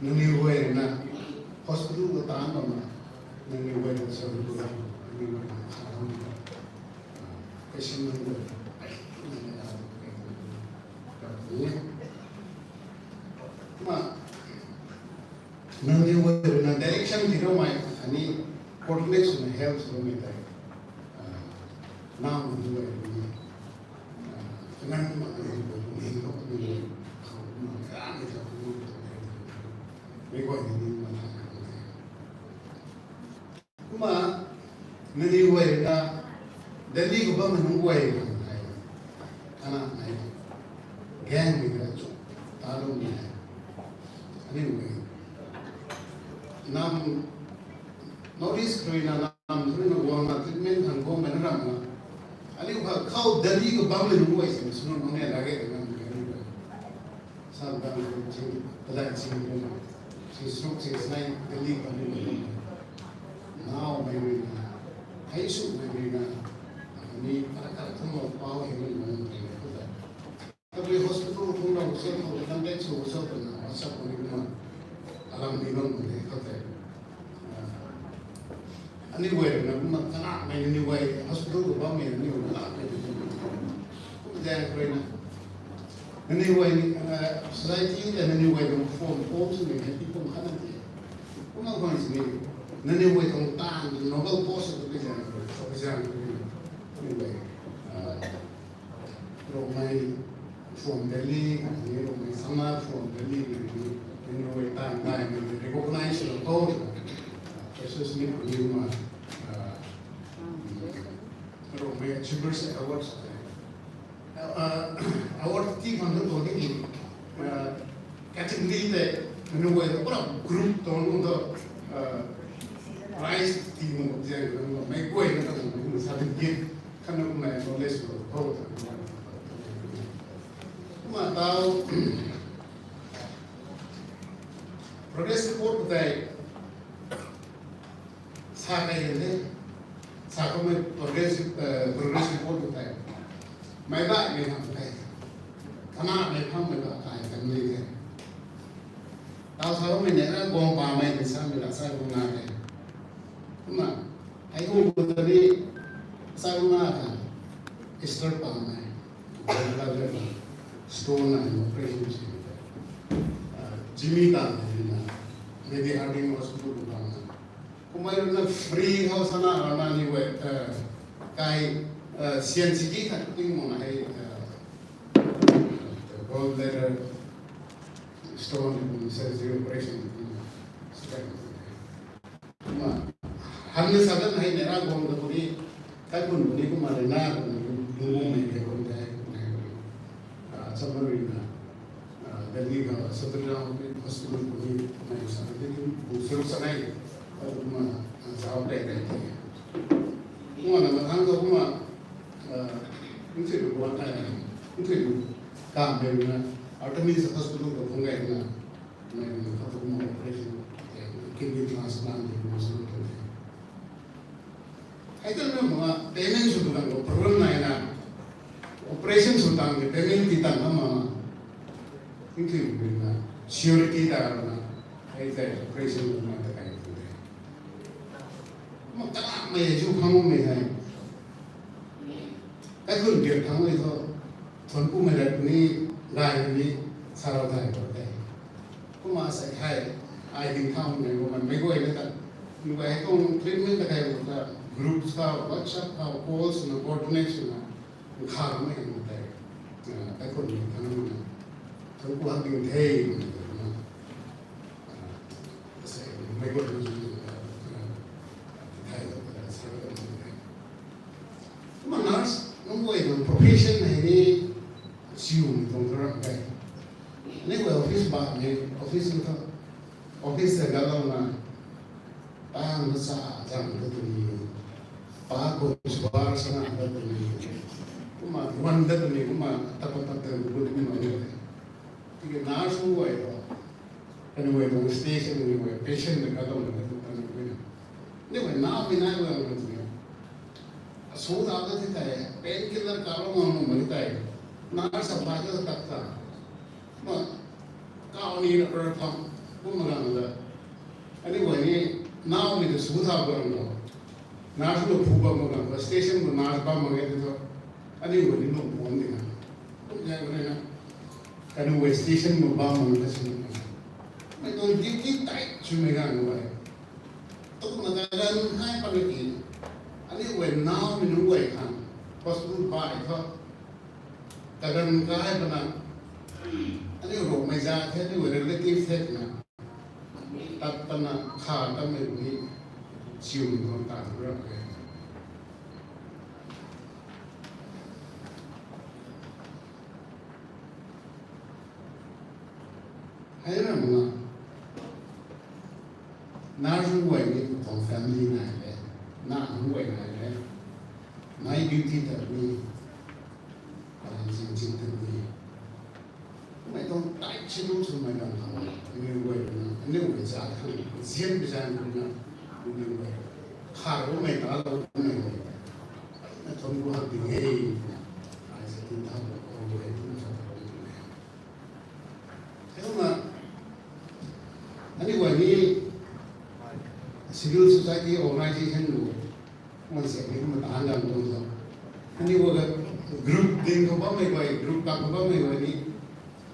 नहीं हुए ना hospital को तान बना नहीं हुए तो सब लोग नहीं हुए खाना पेशेंट नहीं हुए नहीं हुए ना डायरेक्शन दिलो मैं अनि कोऑर्डिनेट में हेल्प में था नाम हुए नहीं kuma nani way na dali ko ba man way ana ai gang mi ga chu talo ni ani way nam notice kroina nam thru no wa treatment han ko man ram na ani ba khau dali ko ba man way sin suno no ne lage nam sa ba ko chi pada chi ko si suk si snai dali ko ni now maybe high school maybe na ni para como pau he ni mo ni ko da tapi hospital ko na so ko dan de so so na asa ko ni mo alam ni no ni ko da ani we na ma kana me ni we hospital ko ba me ni na me ko da ko na ani we society and ani we ko form forms ni people kana ni ko na ko ni nani way tong tan novel post to be jan for example anyway romai from Delhi ni romai sama from Delhi ni way tan dai ni recognize the code Jesus ni ni ma romai achievers awards award team on the body category the ni way group ton the prize team of the my going to the give kind of my knowledge of how to ma tao progress report today sa kai ne sa ko me progress report today mai ba me ham kai kana me ham me ba kai kan me ke tao sa me ne ra gong pa me sa me la sa ko na kai ना आई को बतरी सारुना का start पाना है अलग stone है operation से Jimmy का है ना मेरी हार्डिंग हॉस्पिटल को पाना कुमार ना फ्री हाउस ना आना नहीं हुए काई सीएनसी का टिंग मोना है gallbladder stone surgery operation हमने साधन है मेरा गोम तो पूरी कल पुनी को मारे ना दूर में के गोम जाए समरी ना दिल्ली का सत्रह हॉस्पिटल पुनी मैं साधन दिन दूसरों से नहीं और मैं जाओ पे गए थे वो ना मैं हम तो मैं उनसे भी बात है उनसे भी काम है ना आर्टमिस हॉस्पिटल को घूमने ना मैं तो मैं operation kidney transplant I don't know, payment should be problem naina. Operation should be payment kita nama. Ini juga surety dah na. Itu operation mana tak kaya tu. Mak tak mai ju kamu mai hai. Aku dia kamu itu, tuanku mai ni lain ni sarau dah itu. ก็มาใส่ให้ไอ้ถึงข้าวเนี่ยมันไม่ก่อยเลยกันหนูไอ้ต้องเทรนนิ่งตะไคร้หมดละกรุ๊ปข้าววัชชับข้าวโค้ชนะโคอร์ดิเนชั่นนะข้าวไม่เห็นหมดเลยไอ้คนนี้ทั้งนั้นทั้งกูหันดิ้งเท่นะใส่ไม่ก่อยเลยไทยก็ได้ใส่ก็ได้มันนัสน้องวัยมัน profession ไหนนี่ชิวตรงนั้นไปนี่ว่าออฟฟิศบ้านเนี่ยออฟฟิศก็ออฟฟิศเสร็จแล้วนะป้ามันสะอาดจังก็ตัวนี้ป้าก็สบายสะอาดก็ตัวนี้ก็มาวันเดียวตัวนี้ก็มาตัดตัดตัวก็ตัวนี้มาเลยที่ก็น่าสู้ไว้ก็อันนี้ว่าตรงสเตชันนี่ว่าเพชรเนี่ยก็ต้องมาตัวนี้นี่ว่าน้าไม่น่าว่ามันตัวนี้สู้ตาก็ที่ไหนเป็นกินแล้วการลงมันไม่ได้น่าสบายก็ตัดตามาก้าวนี้เราทำก็มากันเลยอันนี้ว่านี่น้าไม่ได้สู้ตากันหรอกน้าสู้ผู้บ้ามากันสเตชันมันน้าบ้ามากันตัวอันนี้ว่านี่น้องมองดีนะก็ยังไงนะอันนี้ว่าสเตชันมันบ้ามากันใช่ไหมไม่ต้องดิ้งไต่ช่วยไม่กันเลยต้องมากันให้ปนกินอันนี้ว่าน้าไม่รู้ว่าkan pas pun baik tu kadang kaya pernah ini orang meja itu relatif set na tak pernah khar tak mesti cium kontak berapa hay là mà na ruồi niของ family ไหนเลยna ruồiไหนเลย my duty แต่นี่จริงๆตัวนี้ไม่ต้องตัดชิ้นนู้นชิ้นไม่ต้องทำนี่เว้ยนะนี่เว้ยจะทำเสียงไปจานคุณนะนี่เว้ยขาเราไม่ตาเราไม่เว้ยนั่นทำกูหักดิ้งเฮ้ยไอ้สิ่งที่ทำเราเว้ยที่มันจะทำอะไรเฮ้ยมาอันนี้วันนี้ civil society organization ดูมันเสียงนี้มันต่างกันตรงนี้อันนี้ว่าgrup din ko ba may way grup ka ko ba may way ni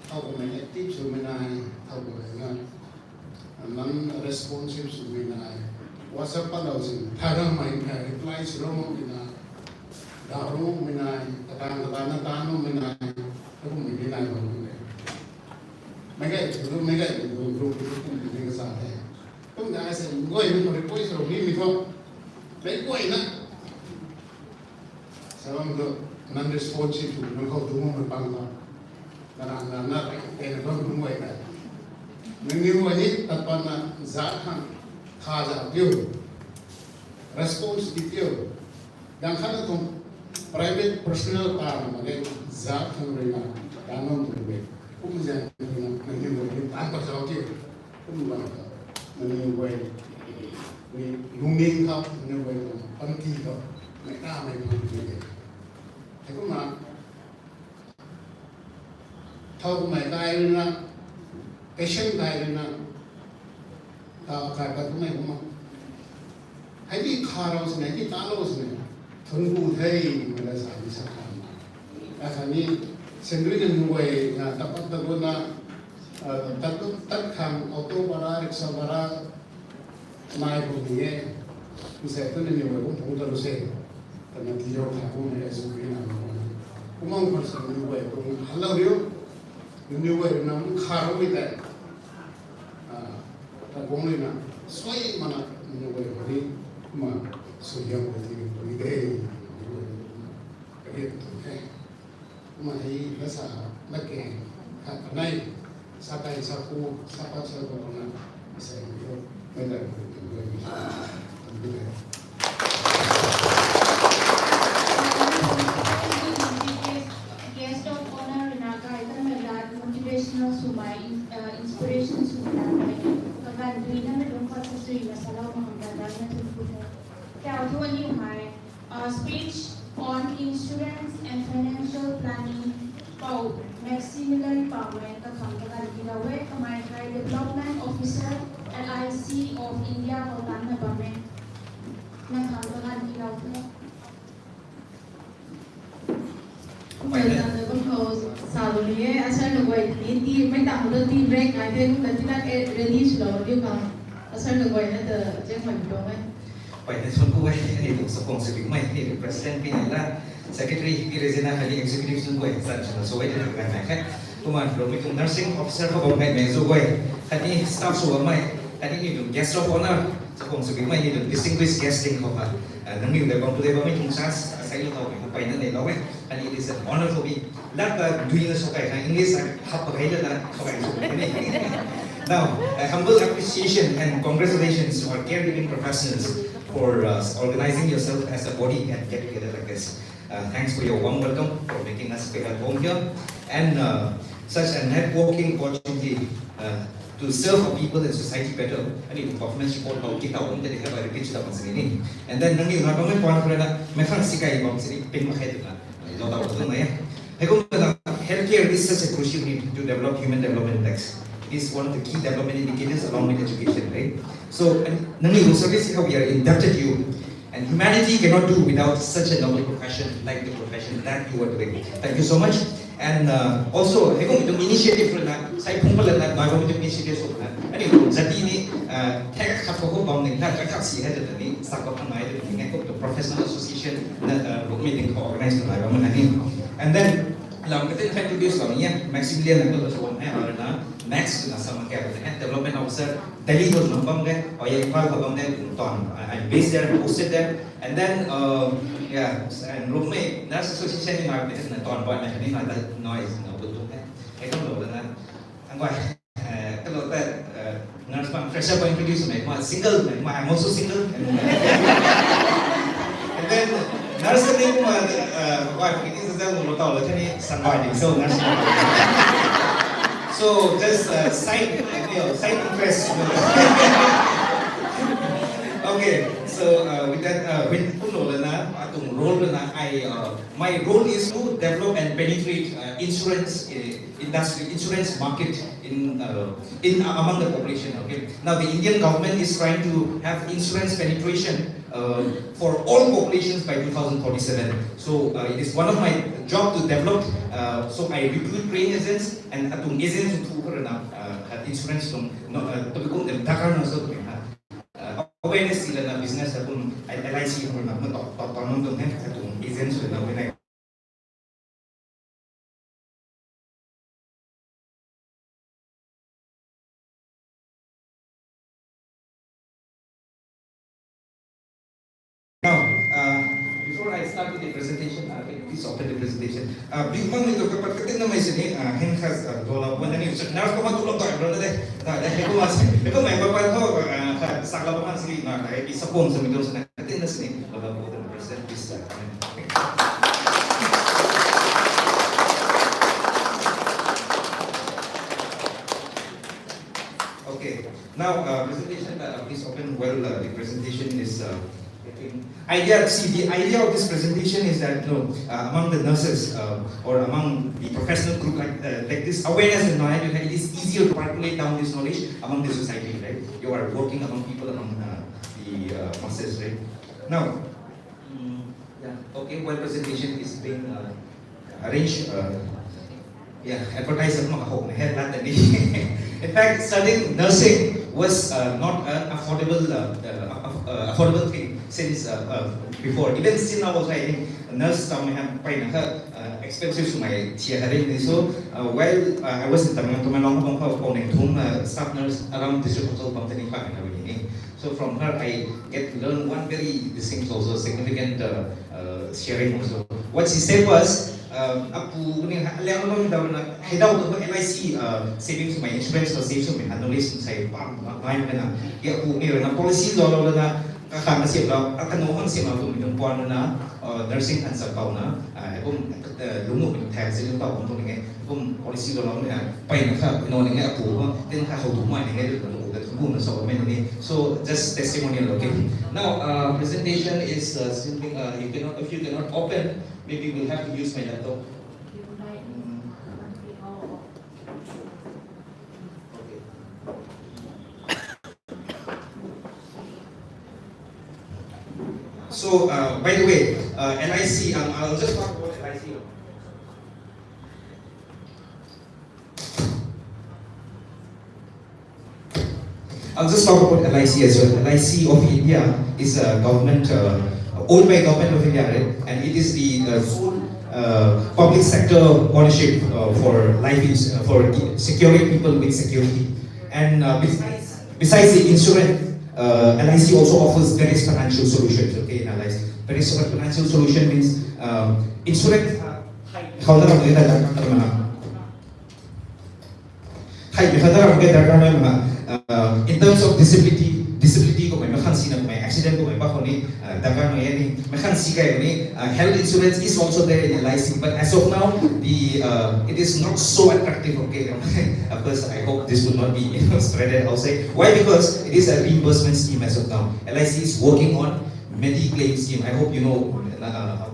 tao ko may active so may na tao ko nga nan responsive so may na whatsapp pa daw sin parang may reply so mo na daw may na tanong may na ako may na ko may grup din ka sa akin kung dahil sa goy mo reply so ni ko may goy na salam do non-responsive to nó không đúng không bằng là nó cái nó không vậy này nhưng như vậy tập đoàn là giá hàng khá giá tiêu response tiêu đang khác là không private personal car mà cái giá không rồi là đang không được vậy cũng dạng là như vậy ăn bạc giáo tiêu cũng là như vậy vì lung ninh không như vậy là âm kỳ không mẹ ta mày không như vậy thế cũng mà thâu mày tay lên na cái chân tay lên na tao cái cũng mày cũng mà hãy đi khá rồi này đi tao rồi này thôn cụ thấy mình là giải đi sao mà cái này xem đối với người là tập bắt đầu là tất hàng ô tô bara rickshaw bara mai cũng thì mình sẽ tới nhiều người cũng không được xe karena dia tak pun ada sesuatu yang kumang person ni way kung halau dia ni way nam kharo kita tak kung ni na soy mana ni way hari ma soyang berarti ni deh kerja tu ma hi rasa nak kat nai sakai saku sapa saku na saya itu benar benar motivational sumai inspiration sumai kagan duina na dong khat sui masala mahangada na tuputa kya thoni hai speech on insurance and financial planning pau maximally power ka khangda girawe kamai hai development officer LIC of India hotan na bame na khangda girawe Well, the proposed Saluliye asal nagway ti may tao do ti break I think that not ready slow you come asal nagway na the jeng mai do mai. Vậy nên xuân cuối thì cũng sẽ cùng sự việc mai thì president pin là secretary Pirezina Hali executive xuân cuối sản xuất số vậy được làm này khác. Cũng mà rồi mình cũng nursing officer của bộ ngành mình rồi quay. Hadi staff số mai hadi ni được guest of honor sẽ cùng sự việc mai thì được distinguished guesting của bạn. Nâng niu để bóng tôi bóng mình cũng sáng sai lúc đầu mình phải nên để đó vậy. Hadi it is an honor for me. That doing số cái này English học cái là số cái số cái này. Now, humble appreciation and congratulations to our caregiving professionals for organizing yourself as a body and get together like this. Thanks for your warm welcome, for making us feel at home here, and such a networking opportunity to serve our people and society better. I need performance report about kita orang jadi have a repeat dalam sini. And then nanti nak kami puan kerana memang sikai bang sini pin makai tu lah. Lo tahu betul ya. Healthcare is such a crucial need to develop human development index. Is one of the key development indicators along with education, right? So, Nani, service how we are indebted to you, and humanity cannot do without such a noble profession like the profession that you are doing. Thank you so much. And also, I think the initiative for that, saya pun pernah nak bawa initiative for that. Ani, jadi ni, tak kapok bang ni, tak kapok sih ada ni, sakop ramai tu, ni kapok the professional association, meeting organize tu lah, bang ni. And then, làm cái tên introduce làm nhé, Maximilian là người số 1 hay là Max là sao mà kêu là development officer, Delhi was một bang cái, ở đây qua vào bang này toàn I based there, hosted there, and then yeah, and lúc này nurse association này là toàn bọn này này là nói bự tung cái không đủ là anh quay cái lúc đó nurse bang fresher bang introduce này mà single này mà I'm also single, and then nurse này cũng mà quay cái gì ra một tàu là thế này sẵn bài định sâu nurse. So just side interest. Okay, so with that, when role, my role is to develop and penetrate insurance industry, insurance market in among the population. Okay, now the Indian government is trying to have insurance penetration for all populations by 2047. So it is one of my job to develop. So I recruit trained agents and agents to insurance to Dakar also awareness sila na business atong LIC ko na matapang nung atong agents na when Now, before I start with the presentation, please open the presentation. Bigman nito kapag katin na may sini, henkas dola buwan na niyo. Naras ko matulog to, bro na deh. Ito may papal ko sa kalabangan sini na kaya isa pong sa midong sa katin na sini. Baba po the president please. Okay. Now, presentation. Please open. Well, the presentation is. The idea of this presentation is that among the nurses or among the professional group like this awareness and knowledge, it is easier to percolate down this knowledge among the society, right? You are working among people among the masses, right? Now, okay, while presentation is being arranged, advertised in fact, studying nursing was not an affordable thing since before. Even still now also I think nurse expensive to my tier. So while I was in Tamil staff nurse around district hospital company. So from her I get to learn one very distinct also significant sharing also. What she said was aku ni liang orang dah nak hidup tu LIC savings my insurance or savings my knowledge saya main mana ya aku ni na policy dolar na kami siap lah akan orang siap lah tu minum puan na nursing and sakau na aku lumuk minum teh saya tahu untuk ni aku policy dolar ni pai nak minum ni aku then aku tu main ni tu aku nak soal main ni so just testimonial okay. Now presentation is something if you cannot open. Maybe we'll have to use my laptop. So, by the way, LIC, I'll just talk about LIC. I'll just talk about LIC as well. LIC of India is a government, owned by government of India, right? And it is the sole public sector ownership for for securing people with security. And besides the insurance, LIC also offers various financial solutions. Okay, in LIC, various financial solution means insurance. In terms of disability ko may makhansi na may accident ko may bakoni daga no yani makhansi kay ni health insurance is also there in LIC, but as of now it is not so attractive. Okay, of course I hope this will not be spreaded outside. Why? Because it is a reimbursement scheme as of now. LIC is working on Mediclaim scheme. I hope you know.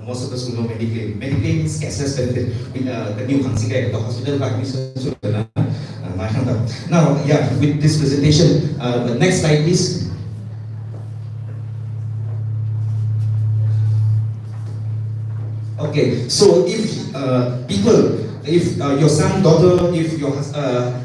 Most of us will know Mediclaim. Mediclaim means cashless benefit. The new the hospital administration. Now, yeah, with this presentation, the next slide, please. Okay, so if if your son, daughter, if your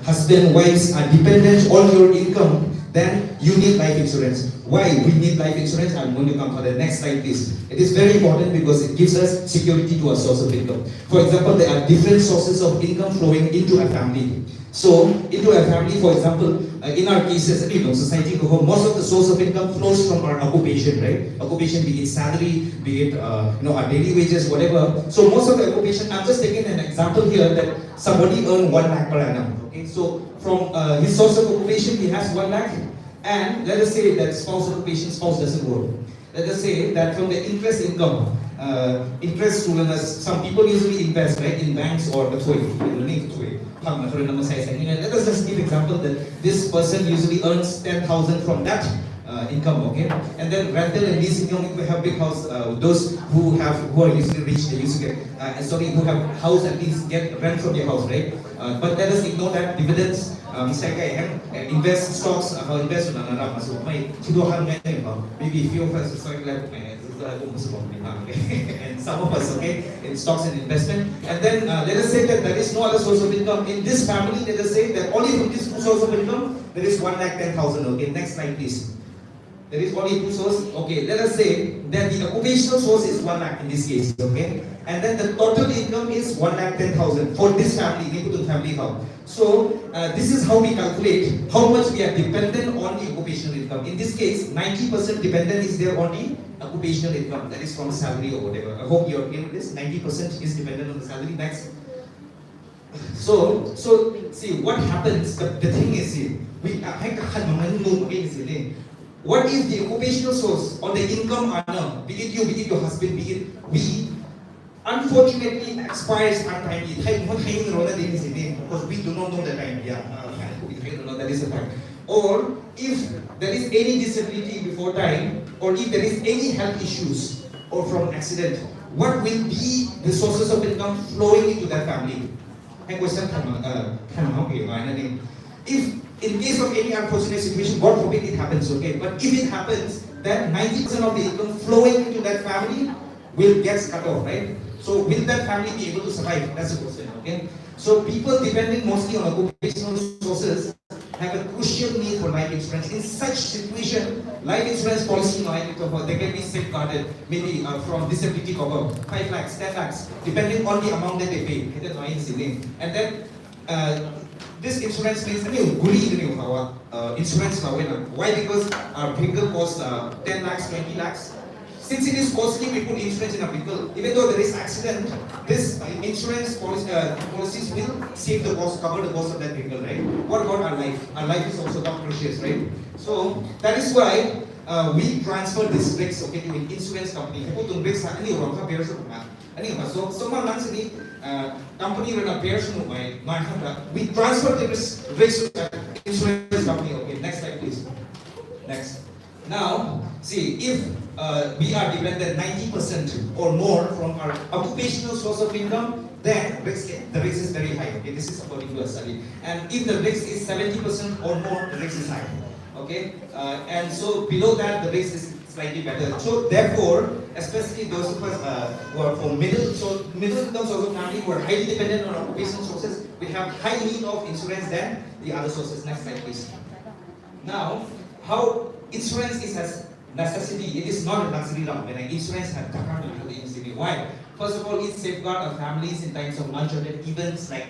husband, wives are dependent on your income, then you need life insurance. Why we need life insurance? I'm going to come for the next slide, please. It is very important because it gives us security to our source of income. For example, there are different sources of income flowing into a family. So, into a family, for example, in our cases, society, most of the source of income flows from our occupation, right? Occupation, be it salary, be it our daily wages, whatever. So most of the occupation, I'm just taking an example here that somebody earned 1 lakh per annum. Okay, so from his source of occupation, he has 1 lakh, and let us say that spouse doesn't work. Let us say that from the interest income, some people usually invest, right, in banks or the let us just give example that this person usually earns 10,000 from that income, okay, and then rental and lease income. If we have big house, those who are usually rich, they usually get who have house at least get rent from their house, right? But let us ignore that dividends. Invest stocks, invest on another masuk. Maybe few of us and some of us, okay, in stocks and investment. And then let us say that there is no other source of income in this family. Let us say that only from this source of income there is 1,10,000. Okay, next slide, please. There is only two sources. Okay, let us say that the occupational source is 1 lakh in this case. Okay, and then the total income is 1,10,000 for this family, neighborhood family house. So this is how we calculate how much we are dependent on the occupational income. In this case, 90% dependent is there on the occupational income, that is from salary or whatever. I hope you're okay with this. 90% is dependent on the salary. Next. So see what happens. The thing is, what if the occupational source or the income earner, be it you, be it your husband, be it we, unfortunately expires untimely? Because we do not know the time. We don't know, that is the time. Or if there is any disability before time, or if there is any health issues or from accident, what will be the sources of income flowing into that family? If in case of any unfortunate situation, God forbid it happens, okay, but if it happens, then 90% of the income flowing into that family will get cut off, right? So will that family be able to survive? That's the question, okay? So people depending mostly on occupational sources have a crucial need for life insurance. In such situation, life insurance policy, they can be safeguarded maybe from disability cover, 5 lakhs, 10 lakhs, depending on the amount that they pay. And then this insurance means insurance. Why? Because our vehicle costs 10 lakhs, 20 lakhs. Since it is costly, we put insurance in a vehicle. Even though there is accident, this insurance policies will save the cost, cover the cost of that vehicle, right? What about our life? Our life is also not precious, right? So that is why we transfer this risks, okay, to an insurance company. Company when a we transfer the risk to the insurance company. Okay, next slide, please. Next. Now, see, if we are dependent 90% or more from our occupational source of income, then the risk is very high. Okay, this is according to a study. And if the risk is 70% or more, the risk is high. Okay, and so below that, the risk is slightly better. So therefore, especially those of us who are from middle income source of family who are highly dependent on occupational sources, we have high need of insurance than the other sources. Next slide, please. Now, how insurance is as necessity, it is not a luxury now. When insurance has come to the industry. Why? First of all, it safeguards our families in times of uncertain events like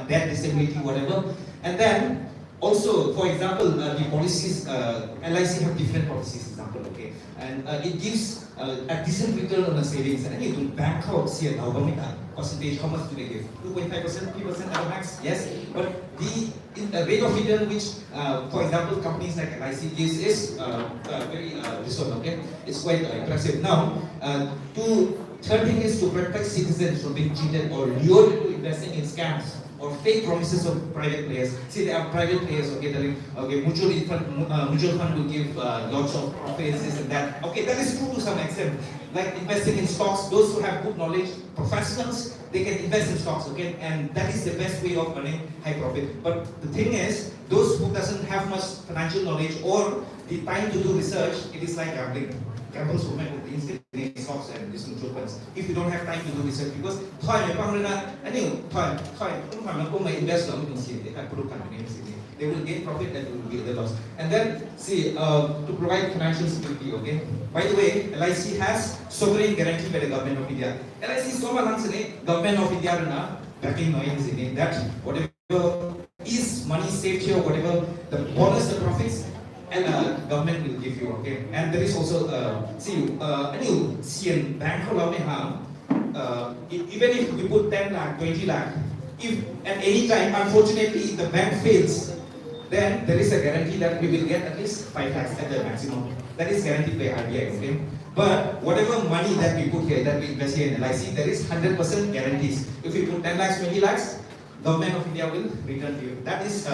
death, disability, whatever. And then also, for example, the policies, LIC have different policies, example, okay, and it gives a decent return on the savings. And then you do bank out, see a percentage, how much do they give? 2.5%, 3% at the max, yes. But the rate of return which, for example, companies like LIC gives is very this one, okay? It's quite impressive. Now, third thing is to protect citizens from being cheated or lured into investing in scams or fake promises of private players. See, there are private players, okay, telling, okay, mutual fund will give lots of profits, this and that. Okay, that is true to some extent. Like investing in stocks, those who have good knowledge, professionals, they can invest in stocks, okay, and that is the best way of earning high profit. But the thing is, those who doesn't have much financial knowledge or the time to do research, it is like gambling. Gambles who make in stocks and these mutual funds. If you don't have time to do research, because they will gain profit and will get the loss. And then see, to provide financial security, okay. By the way, LIC has sovereign guarantee by the government of India. LIC is so much government of India backing noise in that whatever is money saved here, whatever the bonus, the profits, and government will give you, okay. And there is also bank even if you put 10 lakh, 20 lakh, if at any time unfortunately the bank fails, then there is a guarantee that we will get at least 5 lakhs at the maximum. That is guaranteed by RBI, okay. But whatever money that we put here, that we invest here in LIC, there is 100% guarantees. If we put 10 lakhs, 20 lakhs, Government of India will return to you. That is,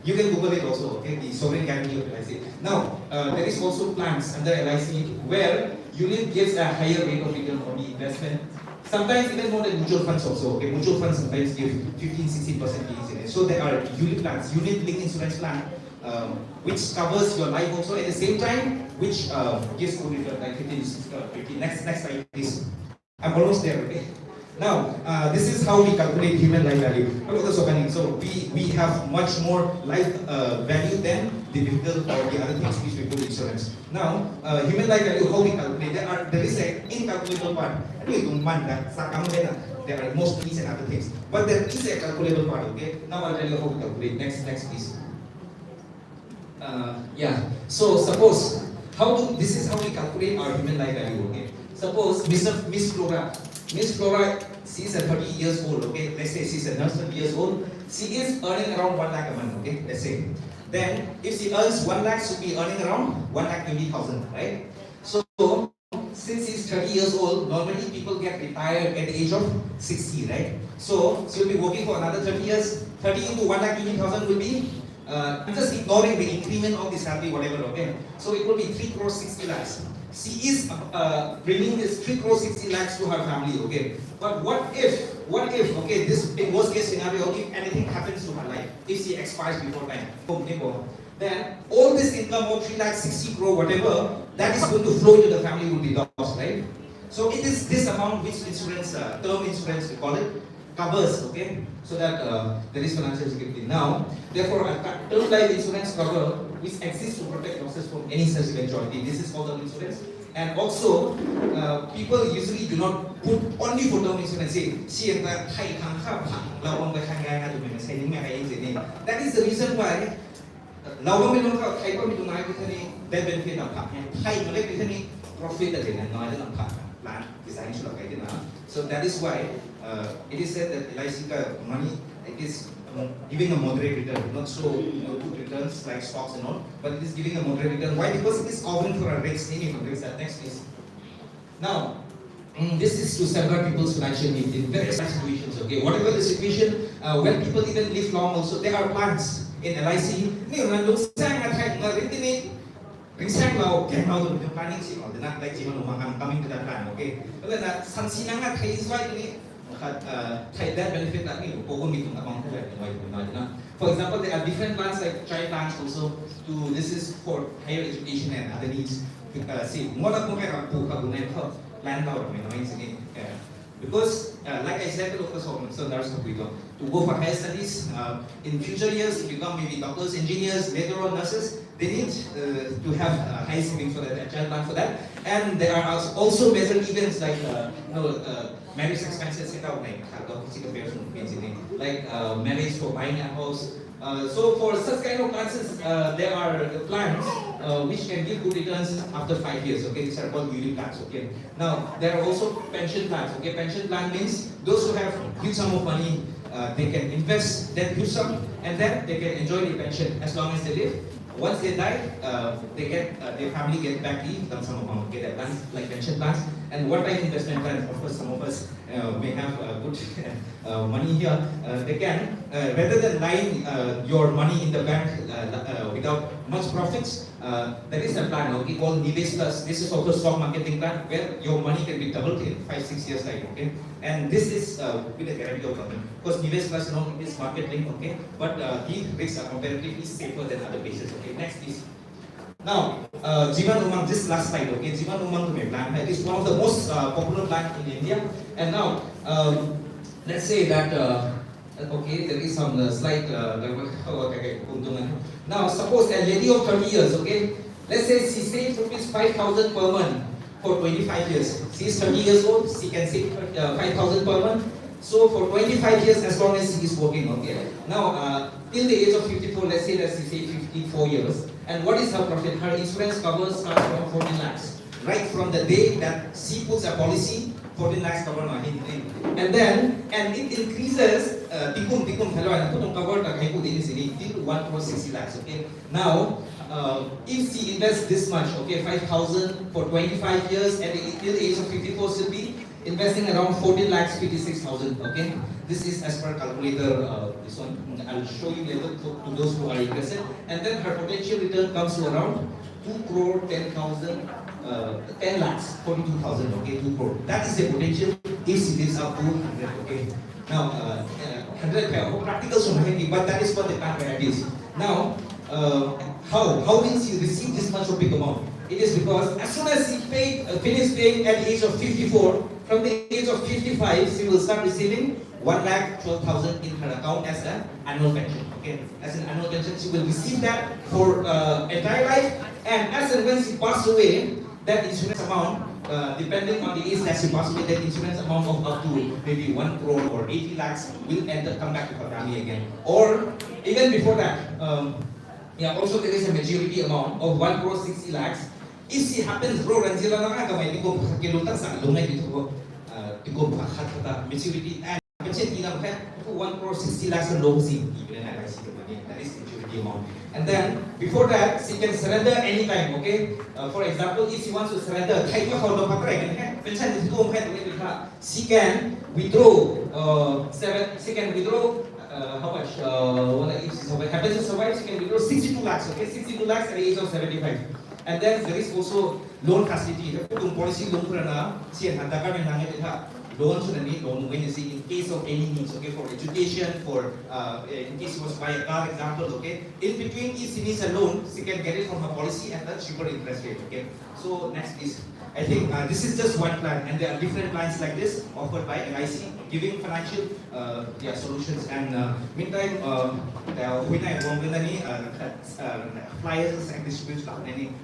you can Google it also, okay, the sovereign guarantee of LIC. Now, there is also plans under LIC where unit gives a higher rate of return on the investment. Sometimes even more than mutual funds also, okay, mutual funds sometimes give 15-16% fees in it. So there are unit plans, unit linked insurance plan, which covers your life also at the same time, which gives good return, like 15, next slide please. I'm almost there, okay. Now, this is how we calculate human life value. So we have much more life value than the vehicle or the other things which we put insurance. Now, human life value, how we calculate? There is an incalculable part. There are most fees and other things. But there is a calculable part, okay? Now I'll tell you how we calculate. Next please. Yeah. So suppose, this is how we calculate our human life value, okay? Suppose Miss Flora, she is 30 years old, okay? Let's say she's a nurse, 30 years old. She is earning around 1 lakh a month, okay? Let's say. Then, if she earns 1 lakh, she'll be earning around 1,20,000, right? So, since she's 30 years old, normally people get retired at the age of 60, right? So, she'll be working for another 30 years. 30 into 1,20,000 will be, I'm just ignoring the increment of the salary, whatever, okay? So, it will be 3 crores 60 lakhs. She is bringing this 3 crores 60 lakhs to her family, okay? But what if, okay, this in worst case scenario, if anything happens to her life, if she expires before time, then all this income of 3 lakh 60 crore, whatever, that is going to flow into the family will be lost, right? So it is this amount which insurance, term insurance we call it, covers, okay? So that there is financial security. Now, therefore, a term life insurance cover which exists to protect losses from any such eventuality. This is called term insurance. And also, people usually do not put only for term insurance. Say, that is the reason why that benefit profit. So that is why it is said that LIC money, it is giving a moderate return, not so good returns like stocks and all, but it is giving a moderate return. Why? Because it is covering for a risk, next please. Now, this is to safeguard people's financial needs in various situations, okay? Whatever the situation, when people even live long also, there are plans in LIC. Recent law came out of the planning, like coming to that plan, okay? But then Sansinanga is right. That benefit that for example, there are different plans like child plans also. This is for higher education and other needs. See, more than plan Because, like I said, to go for higher studies, in future years, to become maybe doctors, engineers, later on nurses, they need to have high savings for that, a child plan for that. And there are also major events like, marriage expenses, like marriage for buying a house. So for such kind of classes, there are plans which can give good returns after 5 years. Okay, these are called unit plans. Okay. Now there are also pension plans. Okay, pension plan means those who have huge sum of money, they can invest that huge sum and then they can enjoy the pension as long as they live. Once they die, they get their family get back the lump sum amount. Okay, that plans like pension plans and one-time investment plans. Of course, some of us may have good money here. They can rather than lying your money in the bank without much profits. There is a plan, okay, called Nivesh Plus. This is also stock marketing plan where your money can be doubled in 5-6 years time. Okay, and this is with a guarantee of government. Because Nivesh Plus, it is market linked. Okay, but the risks are comparatively safer than other places. Okay, next please. Now, Jivan Umang, this last slide, okay, Jivan Umang plan is one of the most popular plan in India. And now, let's say that, okay, there is some slight, now suppose a lady of 30 years, okay, let's say she saves rupees 5,000 per month for 25 years. She is 30 years old, she can save 5,000 per month. So for 25 years, as long as she is working, okay. Now, till the age of 54, let's say that she saves 54 years. And what is her profit? Her insurance covers starts from 14 lakhs. Right from the day that she puts a policy, 14 lakhs cover my and then, and it increases, cover till 1 crore 60 lakhs, okay. Now, if she invests this much, okay, 5,000 for 25 years and till the age of 54 she'll be investing around 14 lakhs 56,000, okay. This is as per calculator, this one, I'll show you later to those who are interested. And then her potential return comes to around 2 crore 10,000, 10 lakhs 42,000, okay, 2 crore. That is the potential if she lives up to 100, okay. Now, 100 practical, but that is what the plan is. Now, how will she receive this much of big amount? It is because as soon as she finished paying at the age of 54, from the age of 55, she will start receiving 1,12,000 in her account as an annual pension. Okay, as an annual pension, she will receive that for entire life. And as and when she passes away, that insurance amount, depending on the age that she passes away, that insurance amount of up to maybe 1 crore or 80 lakhs will come back to her family again. Or even before that, also there is a majority amount of 1 crore 60 lakhs. If she happens, maturity and pension 1 crore 60 lakhs and low that is maturity amount. And then before that, she can surrender anytime. Okay. For example, if she wants to surrender, she can withdraw how much? If she happens to survive, she can withdraw 62 lakhs. Okay, 62 lakhs at the age of 75. And then there is also loan facility. Policy loan loans loan when you see in case of any needs, okay, for education, for in case you want to buy a car, example, okay. In between, if she needs a loan, she can get it from her policy at a cheaper interest rate, okay. So next is, I think this is just one plan, and there are different plans like this offered by LIC, giving financial solutions. And meantime, flyers and distributes.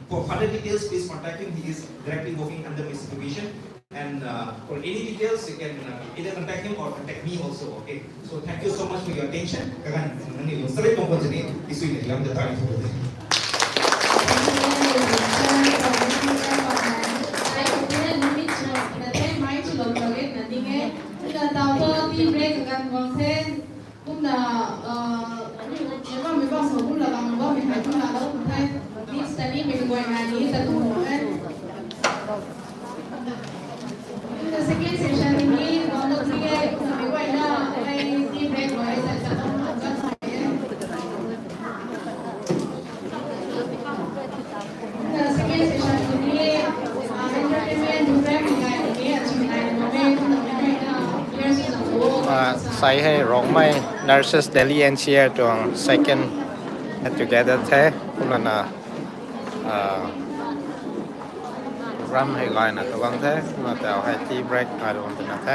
For further details, please contact him. He is directly working under my supervision. And for any details, you can either contact him or contact me also. Okay. So thank you so much for your attention. The second session ini untuk tiga sampai wala ay team break wala sa The second session ini entertainment program ini achieve moment years ago ใส่ให้ร้องไม่ nurses daily and share ตัว second get together แท้พวกนั้นรำให้ลอยนะระวังแท้มาแต่เอาให้ที่ break ระวังเป็นนะแท้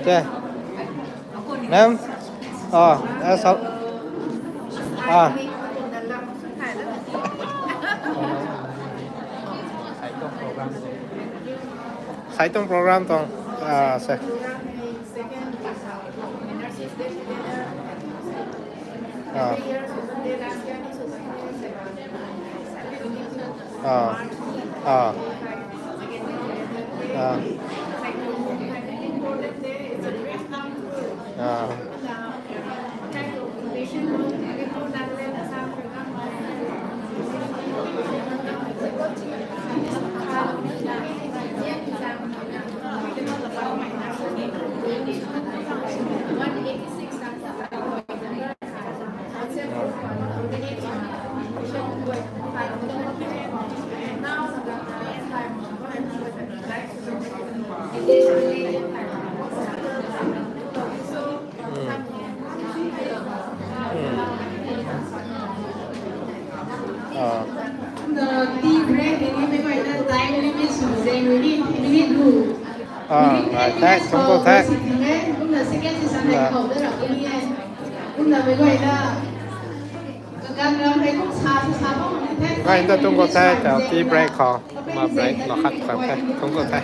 Okay. Ma'am. Oh, that's all. À. Thấy trong program toàn sẽ The tea break ini memang ada time limit sudah minit dulu. Right, thế chúng tôi thế. Cũng là second season này khẩu rất là ý nghĩa. Cũng là với gọi là các năm thấy cũng xa không thế. Ngay đó chúng tôi thế, chào tea break call, mà break nó khát phải thế, chúng tôi thế.